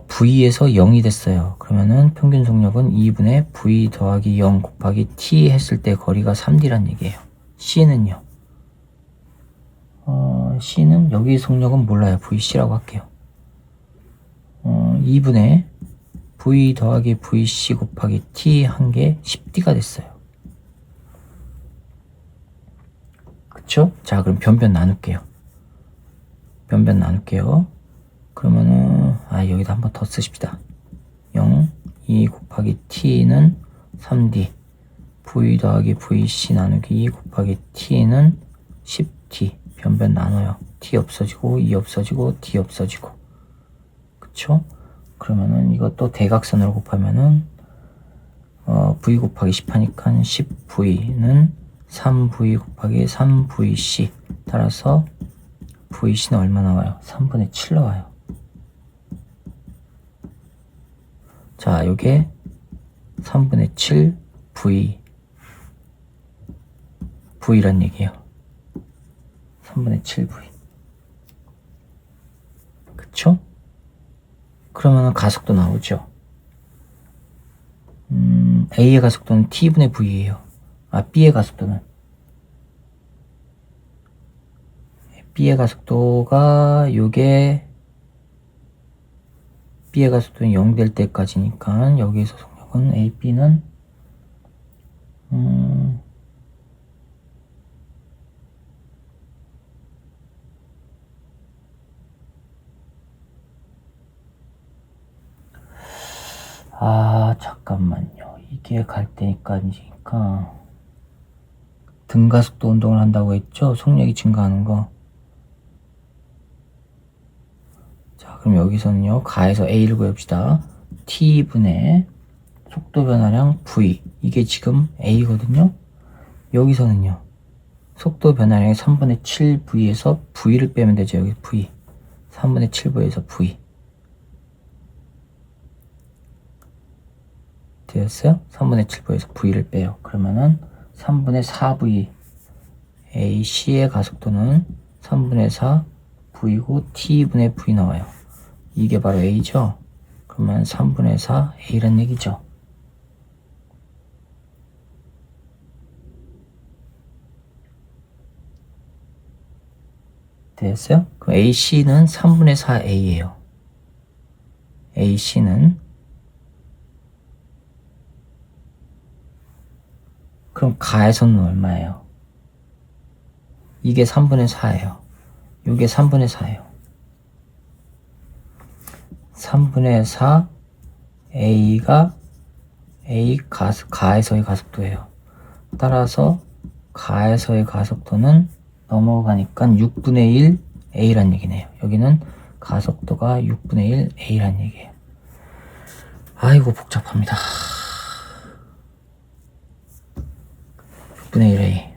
V에서 0이 됐어요. 그러면은 평균 속력은 2분의 V 더하기 0 곱하기 T 했을 때 거리가 3D란 얘기예요. C는요? C는 여기 속력은 몰라요. VC라고 할게요. 2분의 V 더하기 VC 곱하기 T 한 게 10D가 됐어요. 그쵸? 자, 그럼 변변 나눌게요. 그러면은, 여기다 한번 더 쓰십시다. 0, 2 곱하기 T는 3D. V 더하기 VC 나누기 2 곱하기 T는 10T. 변변 나눠요. T 없어지고, 2 없어지고, D 없어지고. 그쵸? 그러면은 이것도 대각선으로 곱하면은, V 곱하기 10 하니까 10V는 3V 곱하기 3VC. 따라서 VC는 얼마 나와요? 3분의 7 나와요. 자, 요게 3분의 7 V란 얘기예요. 3분의 7 V. 그쵸? 그러면은 가속도 나오죠. A의 가속도는 t분의 v예요. B의 가속도는 B의 가속도가 요게 B의 가속도는 0 될 때까지니까 여기에서 속력은 AB는 잠깐만요. 이게 갈 때까지니까 등가속도 운동을 한다고 했죠? 속력이 증가하는 거. 자, 그럼 여기서는요, 가에서 A를 구해봅시다. T분의 속도 변화량 V. 이게 지금 A거든요? 여기서는요, 속도 변화량의 3분의 7V에서 V를 빼면 되죠. 여기 V. 3분의 7V에서 V. 되었어요? 3분의 7V에서 V를 빼요. 그러면은 3분의 4V. AC의 가속도는 3분의 4 V고 T분의 V 나와요. 이게 바로 A죠? 그러면 3분의 4 A란 얘기죠. 됐어요? 그럼 AC는 3분의 4 A예요. AC는 그럼 가에서는 얼마예요? 이게 3분의 4예요. 이게 3분의 4예요. 3분의 4 A가 가에서의 가속도예요. 따라서 가에서의 가속도는 넘어가니까 6분의 1 A란 얘기네요. 여기는 가속도가 6분의 1 A란 얘기예요. 아이고 복잡합니다. 6분의 1 A.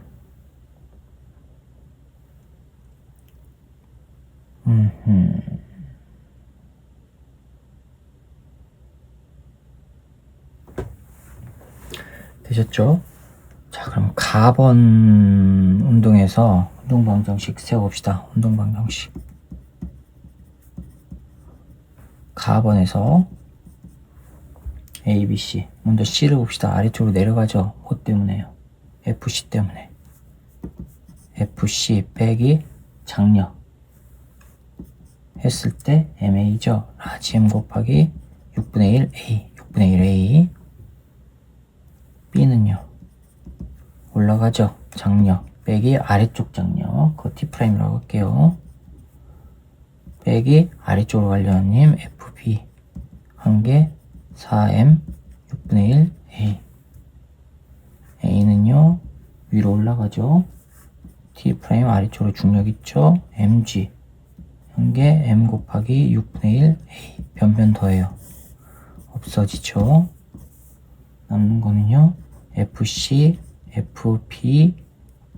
되셨죠? 자, 그럼 가번 운동에서 운동방정식 세워봅시다. 운동방정식. 가번에서 A, B, C. 먼저 C를 봅시다. 아래쪽으로 내려가죠. 뭐 때문에요? FC 때문에. FC 빼기 장력 했을 때 MA죠. 라지 M 곱하기 6분의 1 A. 6분의 1 A. B는요. 올라가죠. 장력 빼기 아래쪽 장력. 그거 T'이라고 할게요. 빼기 아래쪽으로 가려는 힘 FB 한 개 4M 6분의 1 A. A는요. 위로 올라가죠. T' 아래쪽으로 중력 있죠. MG 한 개 M 곱하기 6분의 1 A. 변변 더해요. 없어지죠. 남는 거는요. FC FP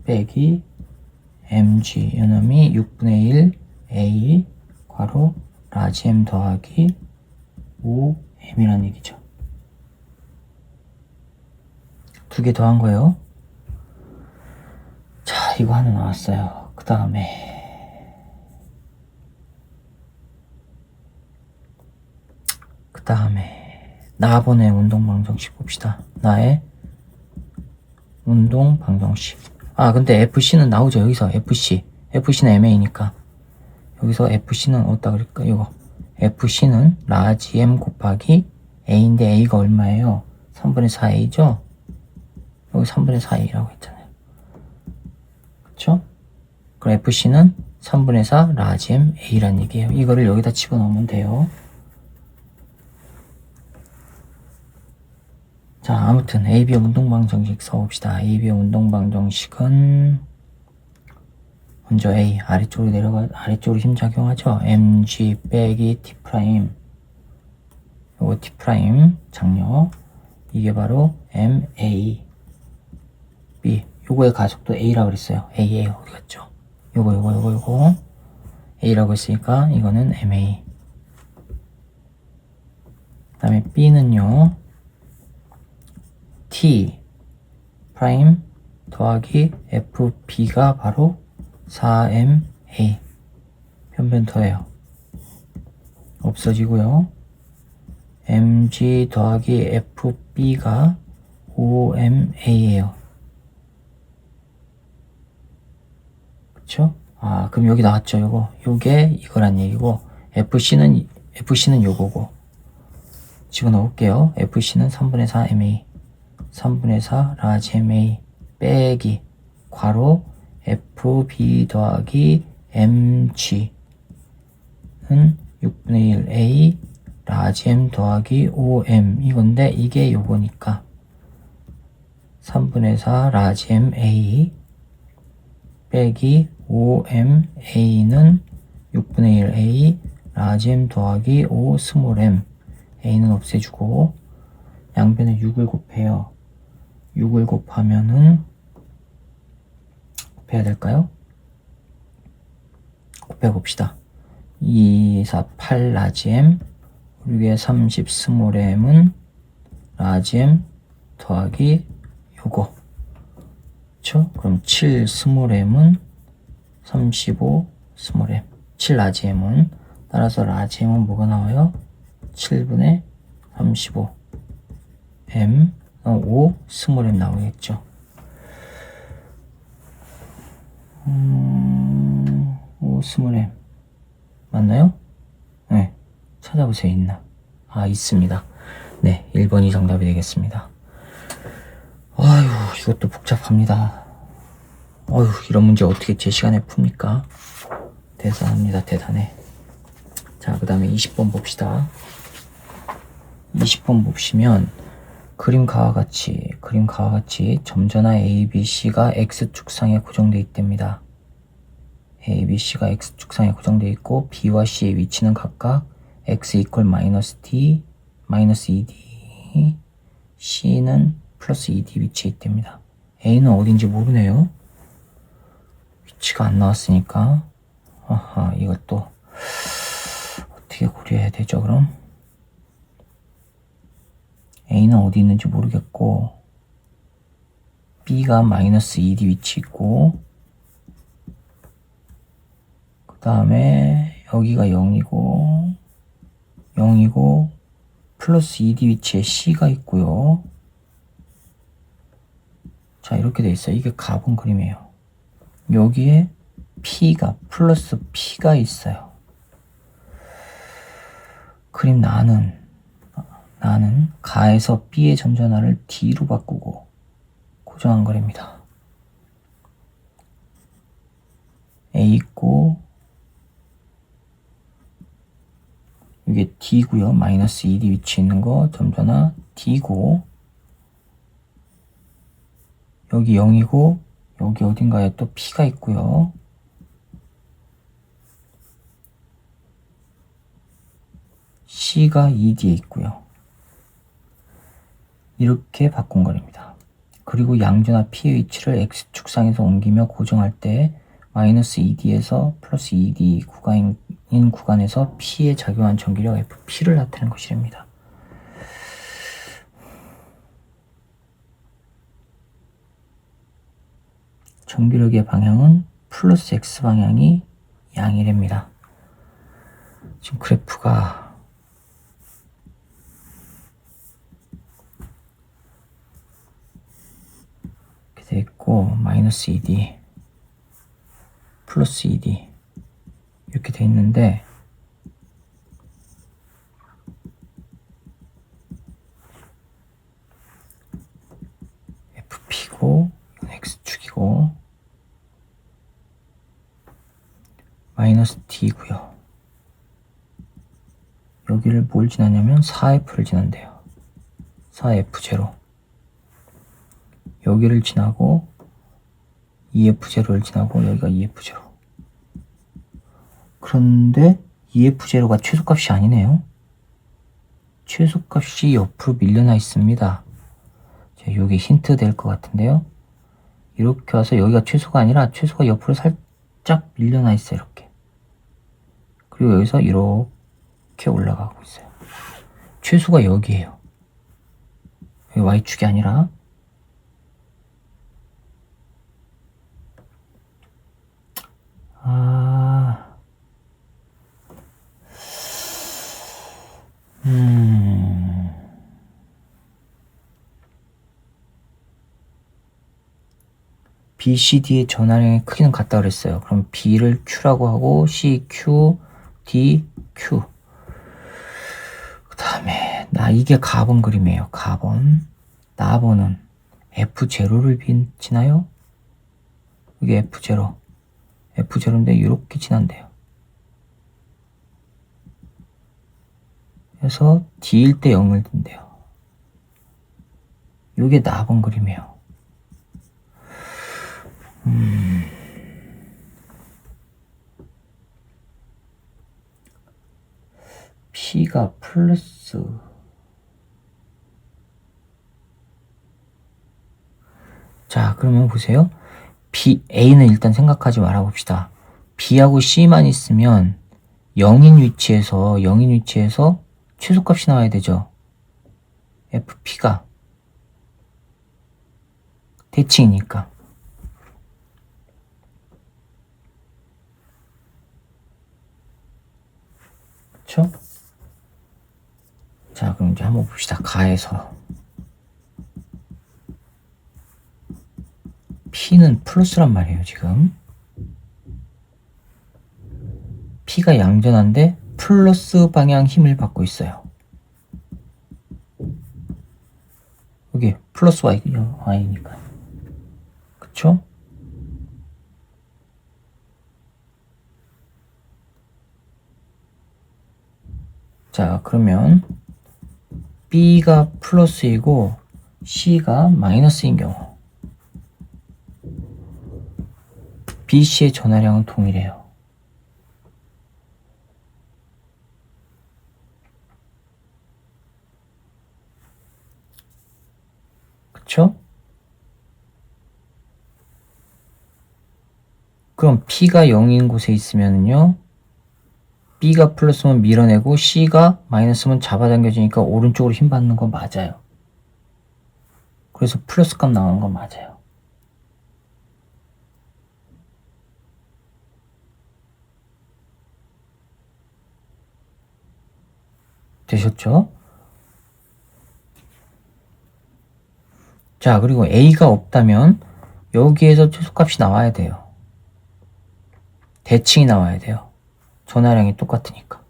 빼기 MG 요놈이 6분의 1 A 괄호 라지 M 더하기 5M이라는 얘기죠. 두 개 더한 거예요. 자, 이거 하나 나왔어요. 그 다음에 나번의 운동방정식 봅시다. 나의 운동방정식. 근데 FC는 나오죠. 여기서 FC는 MA니까 여기서 FC는 어디다 그럴까? 이거 FC는 라지 M 곱하기 A인데 A가 얼마예요? 3분의 4A죠? 여기 3분의 4A라고 했잖아요. 그쵸? 그럼 FC는 3분의 4 라지 M A란 얘기예요. 이거를 여기다 집어넣으면 돼요. 자, 아무튼 AB의 운동방정식 써봅시다. AB의 운동방정식은 먼저 A 아래쪽으로 힘작용하죠. mg 빼기 t 프라임 요거 t 프라임 장력 이게 바로 ma b 요거의 가속도 a라고 그랬어요. a 어디 갔죠? 요거 a라고 했으니까 이거는 ma. 그 다음에 b는요 t 프라임 더하기 fb가 바로 4ma 변변 더해요. 없어지고요. mg 더하기 B가 OMA예요. 그쵸? 아, 그럼 여기 나왔죠, 요거. 요게 이거란 얘기고, FC는 요거고. 집어넣을게요. FC는 3분의 4 MA. 3분의 4 라지 MA 빼기 괄호 FB 더하기 MG는 6분의 1 A 라지 M 더하기 OM 이건데 이게 요거니까 3분의 4 라지 M A 빼기 OM A는 6분의 1 A 라지 M 더하기 O 스몰 M A는 없애주고 양변에 6을 곱해요. 6을 곱하면은 곱해야 될까요? 곱해봅시다. 2, 4, 8 라지 M 그리고 30 스몰 m은 라지 M 더하기 요거 그쵸? 그럼 7 스몰 m은 35 스몰 m 7 라지 m은 따라서 라지 m은 뭐가 나와요? 7분의 35 m 5 스몰 m 나오겠죠. 5 스몰 m 맞나요? 네, 찾아보세요. 있나? 아, 있습니다. 네, 1번이 정답이 되겠습니다. 아유, 이것도 복잡합니다. 어휴, 이런 문제 어떻게 제 시간에 풉니까? 대단합니다. 대단해. 자, 그 다음에 20번 봅시다. 20번 보시면 그림과 같이 점전화 ABC가 X축상에 고정되어 있답니다. ABC가 X축상에 고정되어 있고 B와 C의 위치는 각각 X 이퀄 마이너스 D, 마이너스 2D, C는 플러스 2D 위치에 있답니다. A는 어딘지 모르네요. 위치가 안 나왔으니까. 아하, 이것도 어떻게 고려해야 되죠, 그럼? A는 어디 있는지 모르겠고 B가 마이너스 2D 위치 있고 그 다음에 여기가 0이고 플러스 2D 위치에 C가 있고요. 자, 이렇게 돼 있어요. 이게 가분 그림이에요. 여기에 P가 플러스 P가 있어요. 그림 나는 가에서 B의 점전화를 D로 바꾸고 고정한 거리입니다. A 있고 이게 D고요. 마이너스 2D 위치에 있는 거 점전화 D고 여기 0이고 여기 어딘가에 또 P가 있고요. C가 2D에 있고요. 이렇게 바꾼 거랍니다. 그리고 양전화 P의 위치를 X축상에서 옮기며 고정할 때 마이너스 2D에서 플러스 2D 구간인 구간에서 P에 작용한 전기력 FP를 나타내는 것이랍니다. 전기력의 방향은 플러스 X 방향이 양이랍니다. 지금 그래프가 이렇게 돼 있고 마이너스 2D 플러스 2D 이렇게 돼 있는데 FP고 X축이고 마이너스 D고요. 여기를 뭘 지나냐면 4F를 지난대요. 4F0 여기를 지나고 EF0를 지나고 여기가 EF0 그런데 EF0가 최소값이 아니네요. 최소값이 옆으로 밀려나 있습니다. 자, 요게 힌트 될 것 같은데요. 이렇게 와서 여기가 최소가 아니라 최소가 옆으로 살짝 밀려나 있어요. 이렇게. 그리고 여기서 이렇게 올라가고 있어요. 최소가 여기에요. 여기 Y축이 아니라 B, C, D의 전하량의 크기는 같다 그랬어요. 그럼 B를 Q라고 하고 C, Q, D, Q. 그 다음에 이게 가번 그림이에요. 가번. 나번은 F0를 지나요? 이게 F0. F0인데 이렇게 지난대요. 그래서 D일 때 0을 둔대요. 이게 나번 그림이에요. P가 플러스 자 그러면 보세요. A는 일단 생각하지 말아 봅시다. B하고 C만 있으면 0인 위치에서 최소값이 나와야 되죠. FP가 대칭이니까. 그쵸? 자 그럼 이제 한번 봅시다. 가에서 P는 플러스란 말이에요. 지금 P가 양전한데 플러스 방향 힘을 받고 있어요. 여기 플러스 Y니까. 그쵸? 자 그러면 B가 플러스이고 C가 마이너스인 경우 BC의 전하량은 동일해요. 그쵸? 그럼 P가 0인 곳에 있으면요 B가 플러스면 밀어내고 C가 마이너스면 잡아당겨지니까 오른쪽으로 힘 받는 건 맞아요. 그래서 플러스 값 나오는 건 맞아요. 되셨죠? 자 그리고 A가 없다면 여기에서 최소값이 나와야 돼요. 대칭이 나와야 돼요. 전하량이 똑같으니까.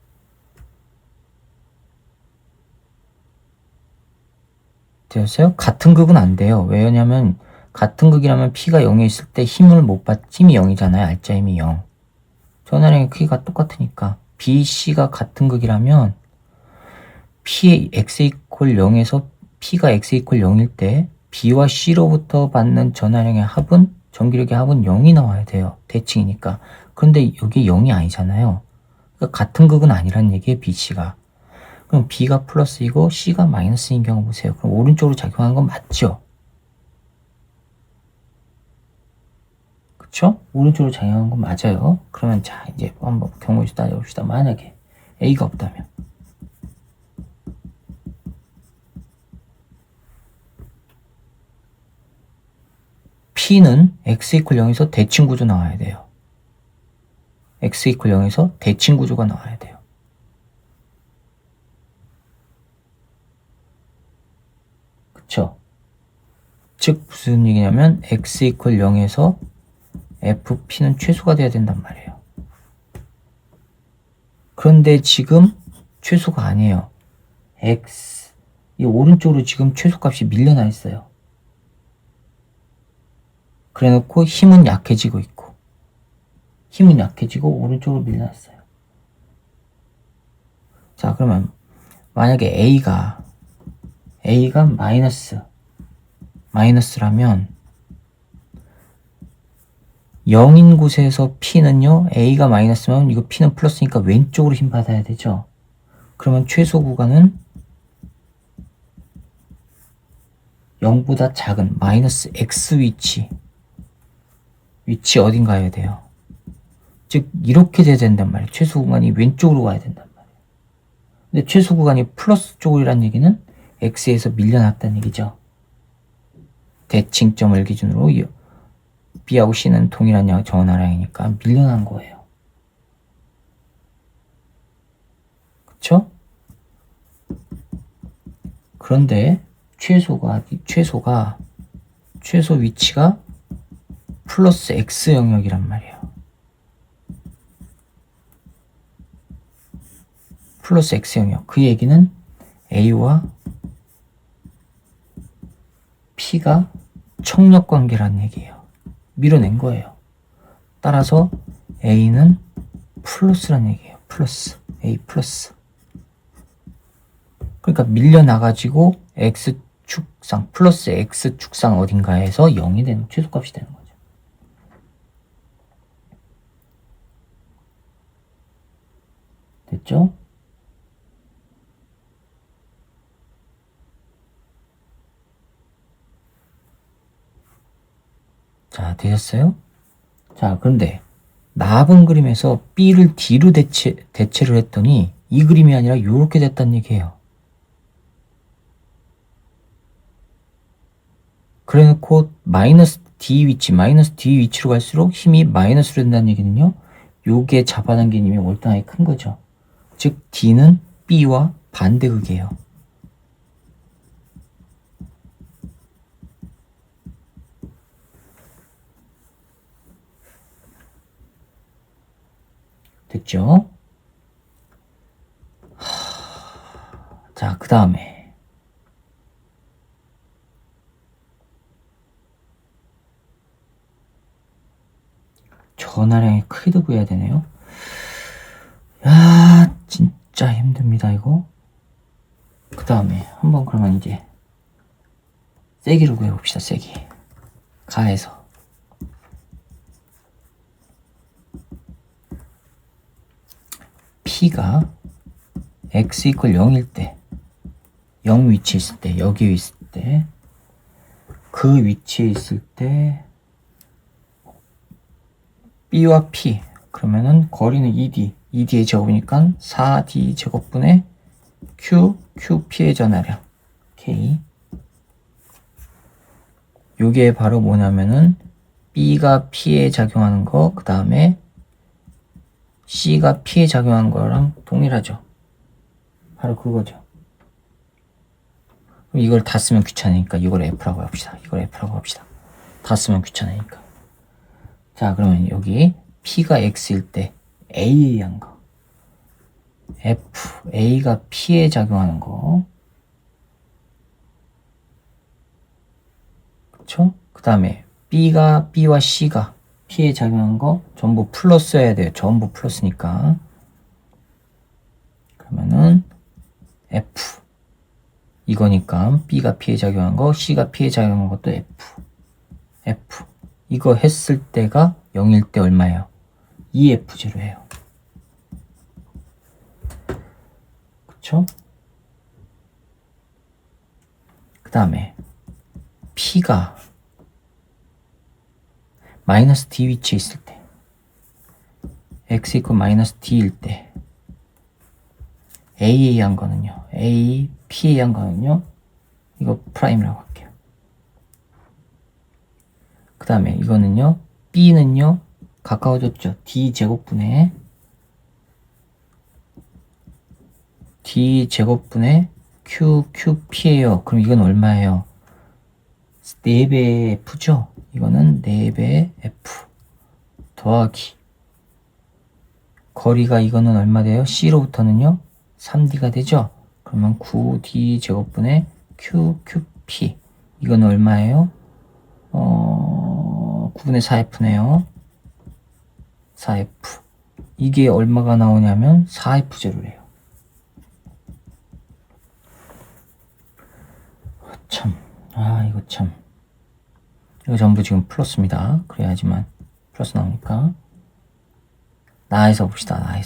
되었어요? 같은 극은 안 돼요. 왜냐면 같은 극이라면 P가 0에 있을 때 힘이 0이잖아요. 알짜 힘이 0. 전하량의 크기가 똑같으니까 B, C가 같은 극이라면 P의 X 이퀄 0에서 P가 X 이퀄 0일 때 B와 C로부터 받는 전하량의 합은 전기력의 합은 0이 나와야 돼요. 대칭이니까. 그런데 여기 0이 아니잖아요. 그러니까 같은 극은 아니란 얘기예요. B, C가. 그럼 B가 플러스이고 C가 마이너스인 경우 보세요. 그럼 오른쪽으로 작용하는 건 맞죠? 그쵸? 오른쪽으로 작용하는 건 맞아요. 그러면 자 이제 한번 경우에서 따져봅시다. 만약에 A가 없다면 P는 X 이퀄 0에서 대칭 구조 나와야 돼요. X 이퀄 0에서 대칭 구조가 나와야 돼요. 그쵸? 즉 무슨 얘기냐면 X 이퀄 0에서 FP는 최소가 돼야 된단 말이에요. 그런데 지금 최소가 아니에요. X 이 오른쪽으로 지금 최소값이 밀려나 있어요. 그래 놓고 힘은 약해지고 있고 힘은 약해지고 오른쪽으로 밀려났어요. 자 그러면 만약에 A가 마이너스라면 0인 곳에서 P는요 A가 마이너스면 이거 P는 플러스니까 왼쪽으로 힘 받아야 되죠. 그러면 최소 구간은 0보다 작은 마이너스 X 위치 어딘가 해야 돼요. 즉 이렇게 돼야 된단 말이에요. 최소 구간이 왼쪽으로 가야 된단 말이에요. 근데 최소 구간이 플러스 쪽이란 얘기는 X에서 밀려났다는 얘기죠. 대칭점을 기준으로 B하고 C는 동일한 전하량이니까 밀려난 거예요. 그쵸? 그런데 최소 위치가 플러스 X 영역이란 말이에요. 플러스 X 영역. 그 얘기는 A와 P가 청력관계라는 얘기예요. 밀어낸 거예요. 따라서 A는 플러스라는 얘기예요. 플러스. A 플러스. 그러니까 밀려나가지고 X축상, 플러스 X축상 어딘가에서 0이 되는, 최소값이 되는 거죠. 됐죠? 자, 되셨어요? 자, 그런데 나분 그림에서 B를 D로 대체를 했더니 이 그림이 아니라 이렇게 됐다는 얘기예요. 그래놓고 마이너스 D 위치로 갈수록 힘이 마이너스로 된다는 얘기는요. 요게 잡아당긴 힘이 월등하게 큰 거죠. 즉 D는 B와 반대극이에요. 됐죠? 자, 그 다음에 전화량이 크기도 구해야 되네요. 야, 진짜 힘듭니다, 이거. 그 다음에 한번 그러면 이제 세기를 구해봅시다, 세기. 가에서. P가 x 이퀄 0일 때, 0 위치에 있을 때, 여기에 있을 때, 그 위치에 있을 때 B와 P, 그러면은 거리는 2D, 2D의 제곱이니까 4D 제곱분의 QP의 전하량 K. 요게 바로 뭐냐면은 B가 P에 작용하는 거, 그 다음에 C가 P에 작용하는 거랑 동일하죠. 바로 그거죠. 그럼 이걸 다 쓰면 귀찮으니까 이걸 F라고 합시다. 이걸 F라고 합시다. 다 쓰면 귀찮으니까. 자, 그러면 여기 P가 X일 때 A에 의한 거, F, A가 P에 작용하는 거, 그쵸? 그 다음에 B와 C가 P에 작용한 거 전부 플러스여야 돼요. 전부 플러스니까. 그러면은 F, 이거니까 B가 P에 작용한 거, C가 P에 작용한 것도 F. 이거 했을 때가 0일 때 얼마예요? 2F0예요. 그쵸? 그 다음에 P가 마이너스 D 위치에 있을 때, X 이퀄 마이너스 D일 때, A에 의한 거는요, P에 의한 거는요, 이거 프라임이라고 할게요. 그 다음에 이거는요, B는요, 가까워졌죠. D 제곱분의 QP예요. 그럼 이건 얼마예요? 4배의 F죠? 이거는 4배의 F 더하기 거리가 이거는 얼마 돼요? C로부터는요 3D가 되죠? 그러면 9D 제곱분의 QP 이거는 얼마예요? 9분의 4F네요. 4F 이게 얼마가 나오냐면 4F0래요. 참, 이거 참. 이거 전부 지금 플러스입니다. 그래야지만 플러스 나오니까. 나에서 봅시다.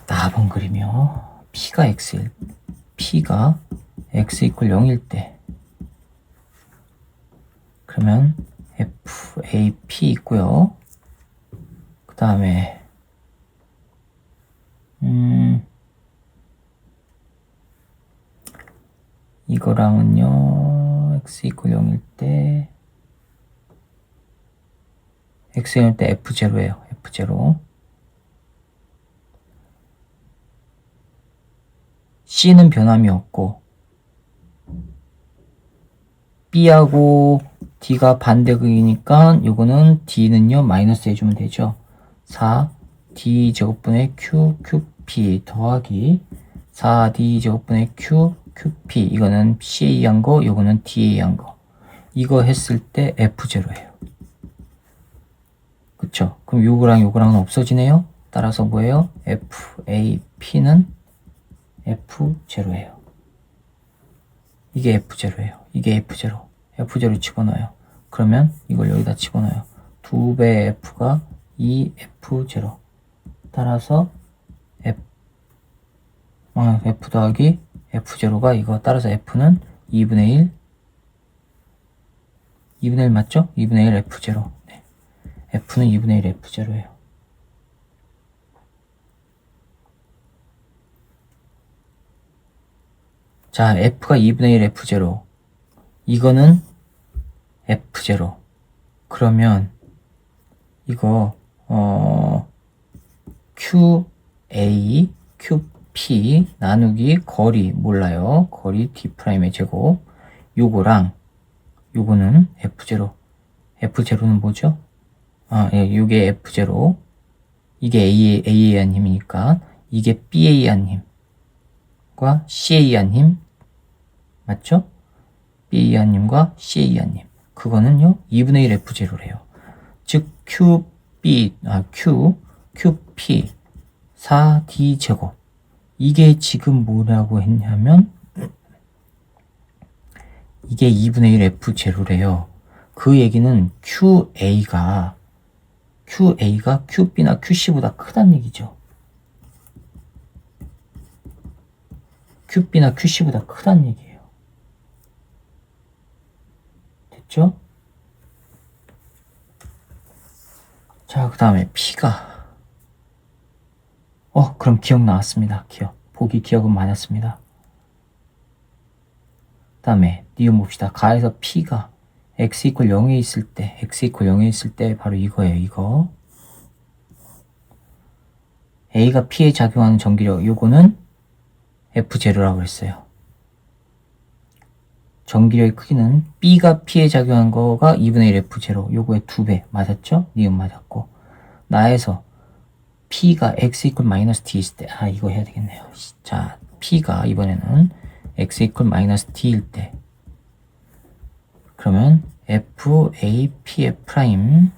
나번 그림이요. P가 X 이퀄 0일 때. 그러면 FAP 있고요. 그 다음에 이거랑은요 X 이퀄 0일 때 X 0일 때 F0예요. F0. C는 변함이 없고 B하고 D가 반대극이니까 요거는 D는요 마이너스 해주면 되죠. 4D 제곱분의 QP 더하기 4D 제곱분의 QP 이거는 CA 한 거, 요거는 DA 한 거. 이거 했을 때 F0예요. 그쵸? 그럼 요거랑 요거랑은 없어지네요. 따라서 뭐예요? FAP는 F0예요. 이게 F0예요. 이게 F0. F0 집어넣어요. 그러면 이걸 여기다 집어넣어요. 2배 F가 2F0. 따라서 F 더하기 F0가 이거. 따라서 F는 2분의 1. 2분의 1 맞죠? 2분의 1 F0. 네. F는 2분의 1 F0예요. 자, F가 2분의 1 F0. 이거는 F0. 그러면 이거 QA, QP 나누기 거리 몰라요. 거리 D'의 제곱. 요거랑 요거는 F0. F0는 뭐죠? 예, 요게 F0. 이게 AA 한 힘이니까 이게 BA 한 힘과 CA 한 힘. 맞죠? BA 한 힘과 CA 한 힘. 그거는요, 2분의 1 F0래요. 즉, QP 4D 제곱. 이게 지금 뭐라고 했냐면, 이게 2분의 1 F0래요. 그 얘기는 QA가 QB나 QC보다 크다는 얘기죠. QB나 QC보다 크다는 얘기예요. 됐죠? 자, 그 다음에 P가 그럼 기억 나왔습니다. 기억은 맞았습니다. 그 다음에 니은 봅시다. 가에서 P가 x 이퀄 0에 있을 때 바로 이거예요. 이거 A가 P에 작용하는 전기력, 요거는 F0라고 했어요. 전기력의 크기는 B가 P에 작용한 거가 2분의 1 F0, 요거의 2배. 맞았죠? 니은 맞았고. 나에서 P가 x 이퀄 마이너스 D 있을 때, 이거 해야 되겠네요. 자, P가 이번에는 x 이퀄 마이너스 D일 때, 그러면 FAP의 프라임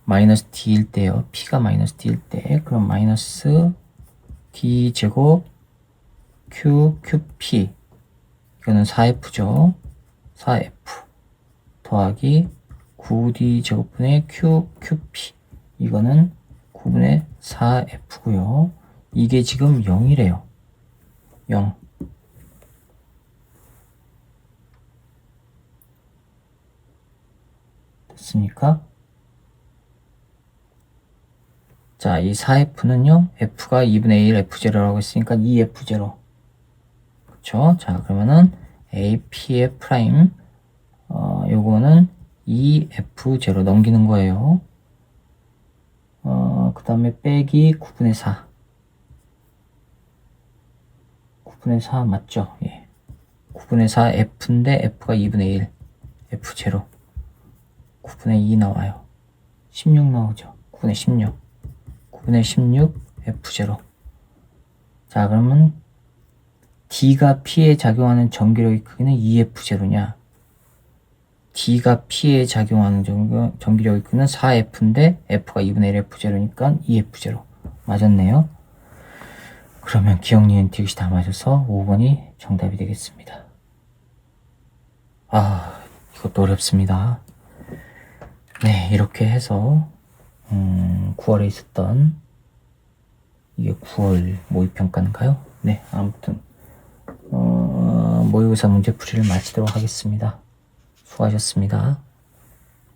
마이너스 D일 때요. P가 마이너스 D일 때, 그럼 마이너스 D 제곱 QP 이거는 4F죠. 4F 더하기 9D 제곱분의 QP 이거는 9분의 4F고요. 이게 지금 0이래요. 0. 됐습니까? 자, 이 4F는요, F가 2분의 1 F0라고 했으니까 2F0. 그쵸? 자, 그러면은 AP의 프라임, 요거는 2F0 넘기는 거예요. 그 다음에 빼기 9분의 4. 9분의 4 맞죠? 예. 9분의 4 F인데 F가 2분의 1. F0. 9분의 2 나와요. 16 나오죠. 9분의 16. 9분의 16 F0. 자, 그러면 D가 P에 작용하는 전기력의 크기는 2F0냐? D가 P에 작용하는 전기력의 크기는 4F인데 F가 2분의 1 F0니까 2F0. 맞았네요. 그러면 기억, 니은, 디귿이 다 맞아서 5번이 정답이 되겠습니다. 이것도 어렵습니다. 네, 이렇게 해서 9월에 있었던, 이게 9월 모의평가인가요? 네, 아무튼 모의고사 문제풀이를 마치도록 하겠습니다. 수고하셨습니다.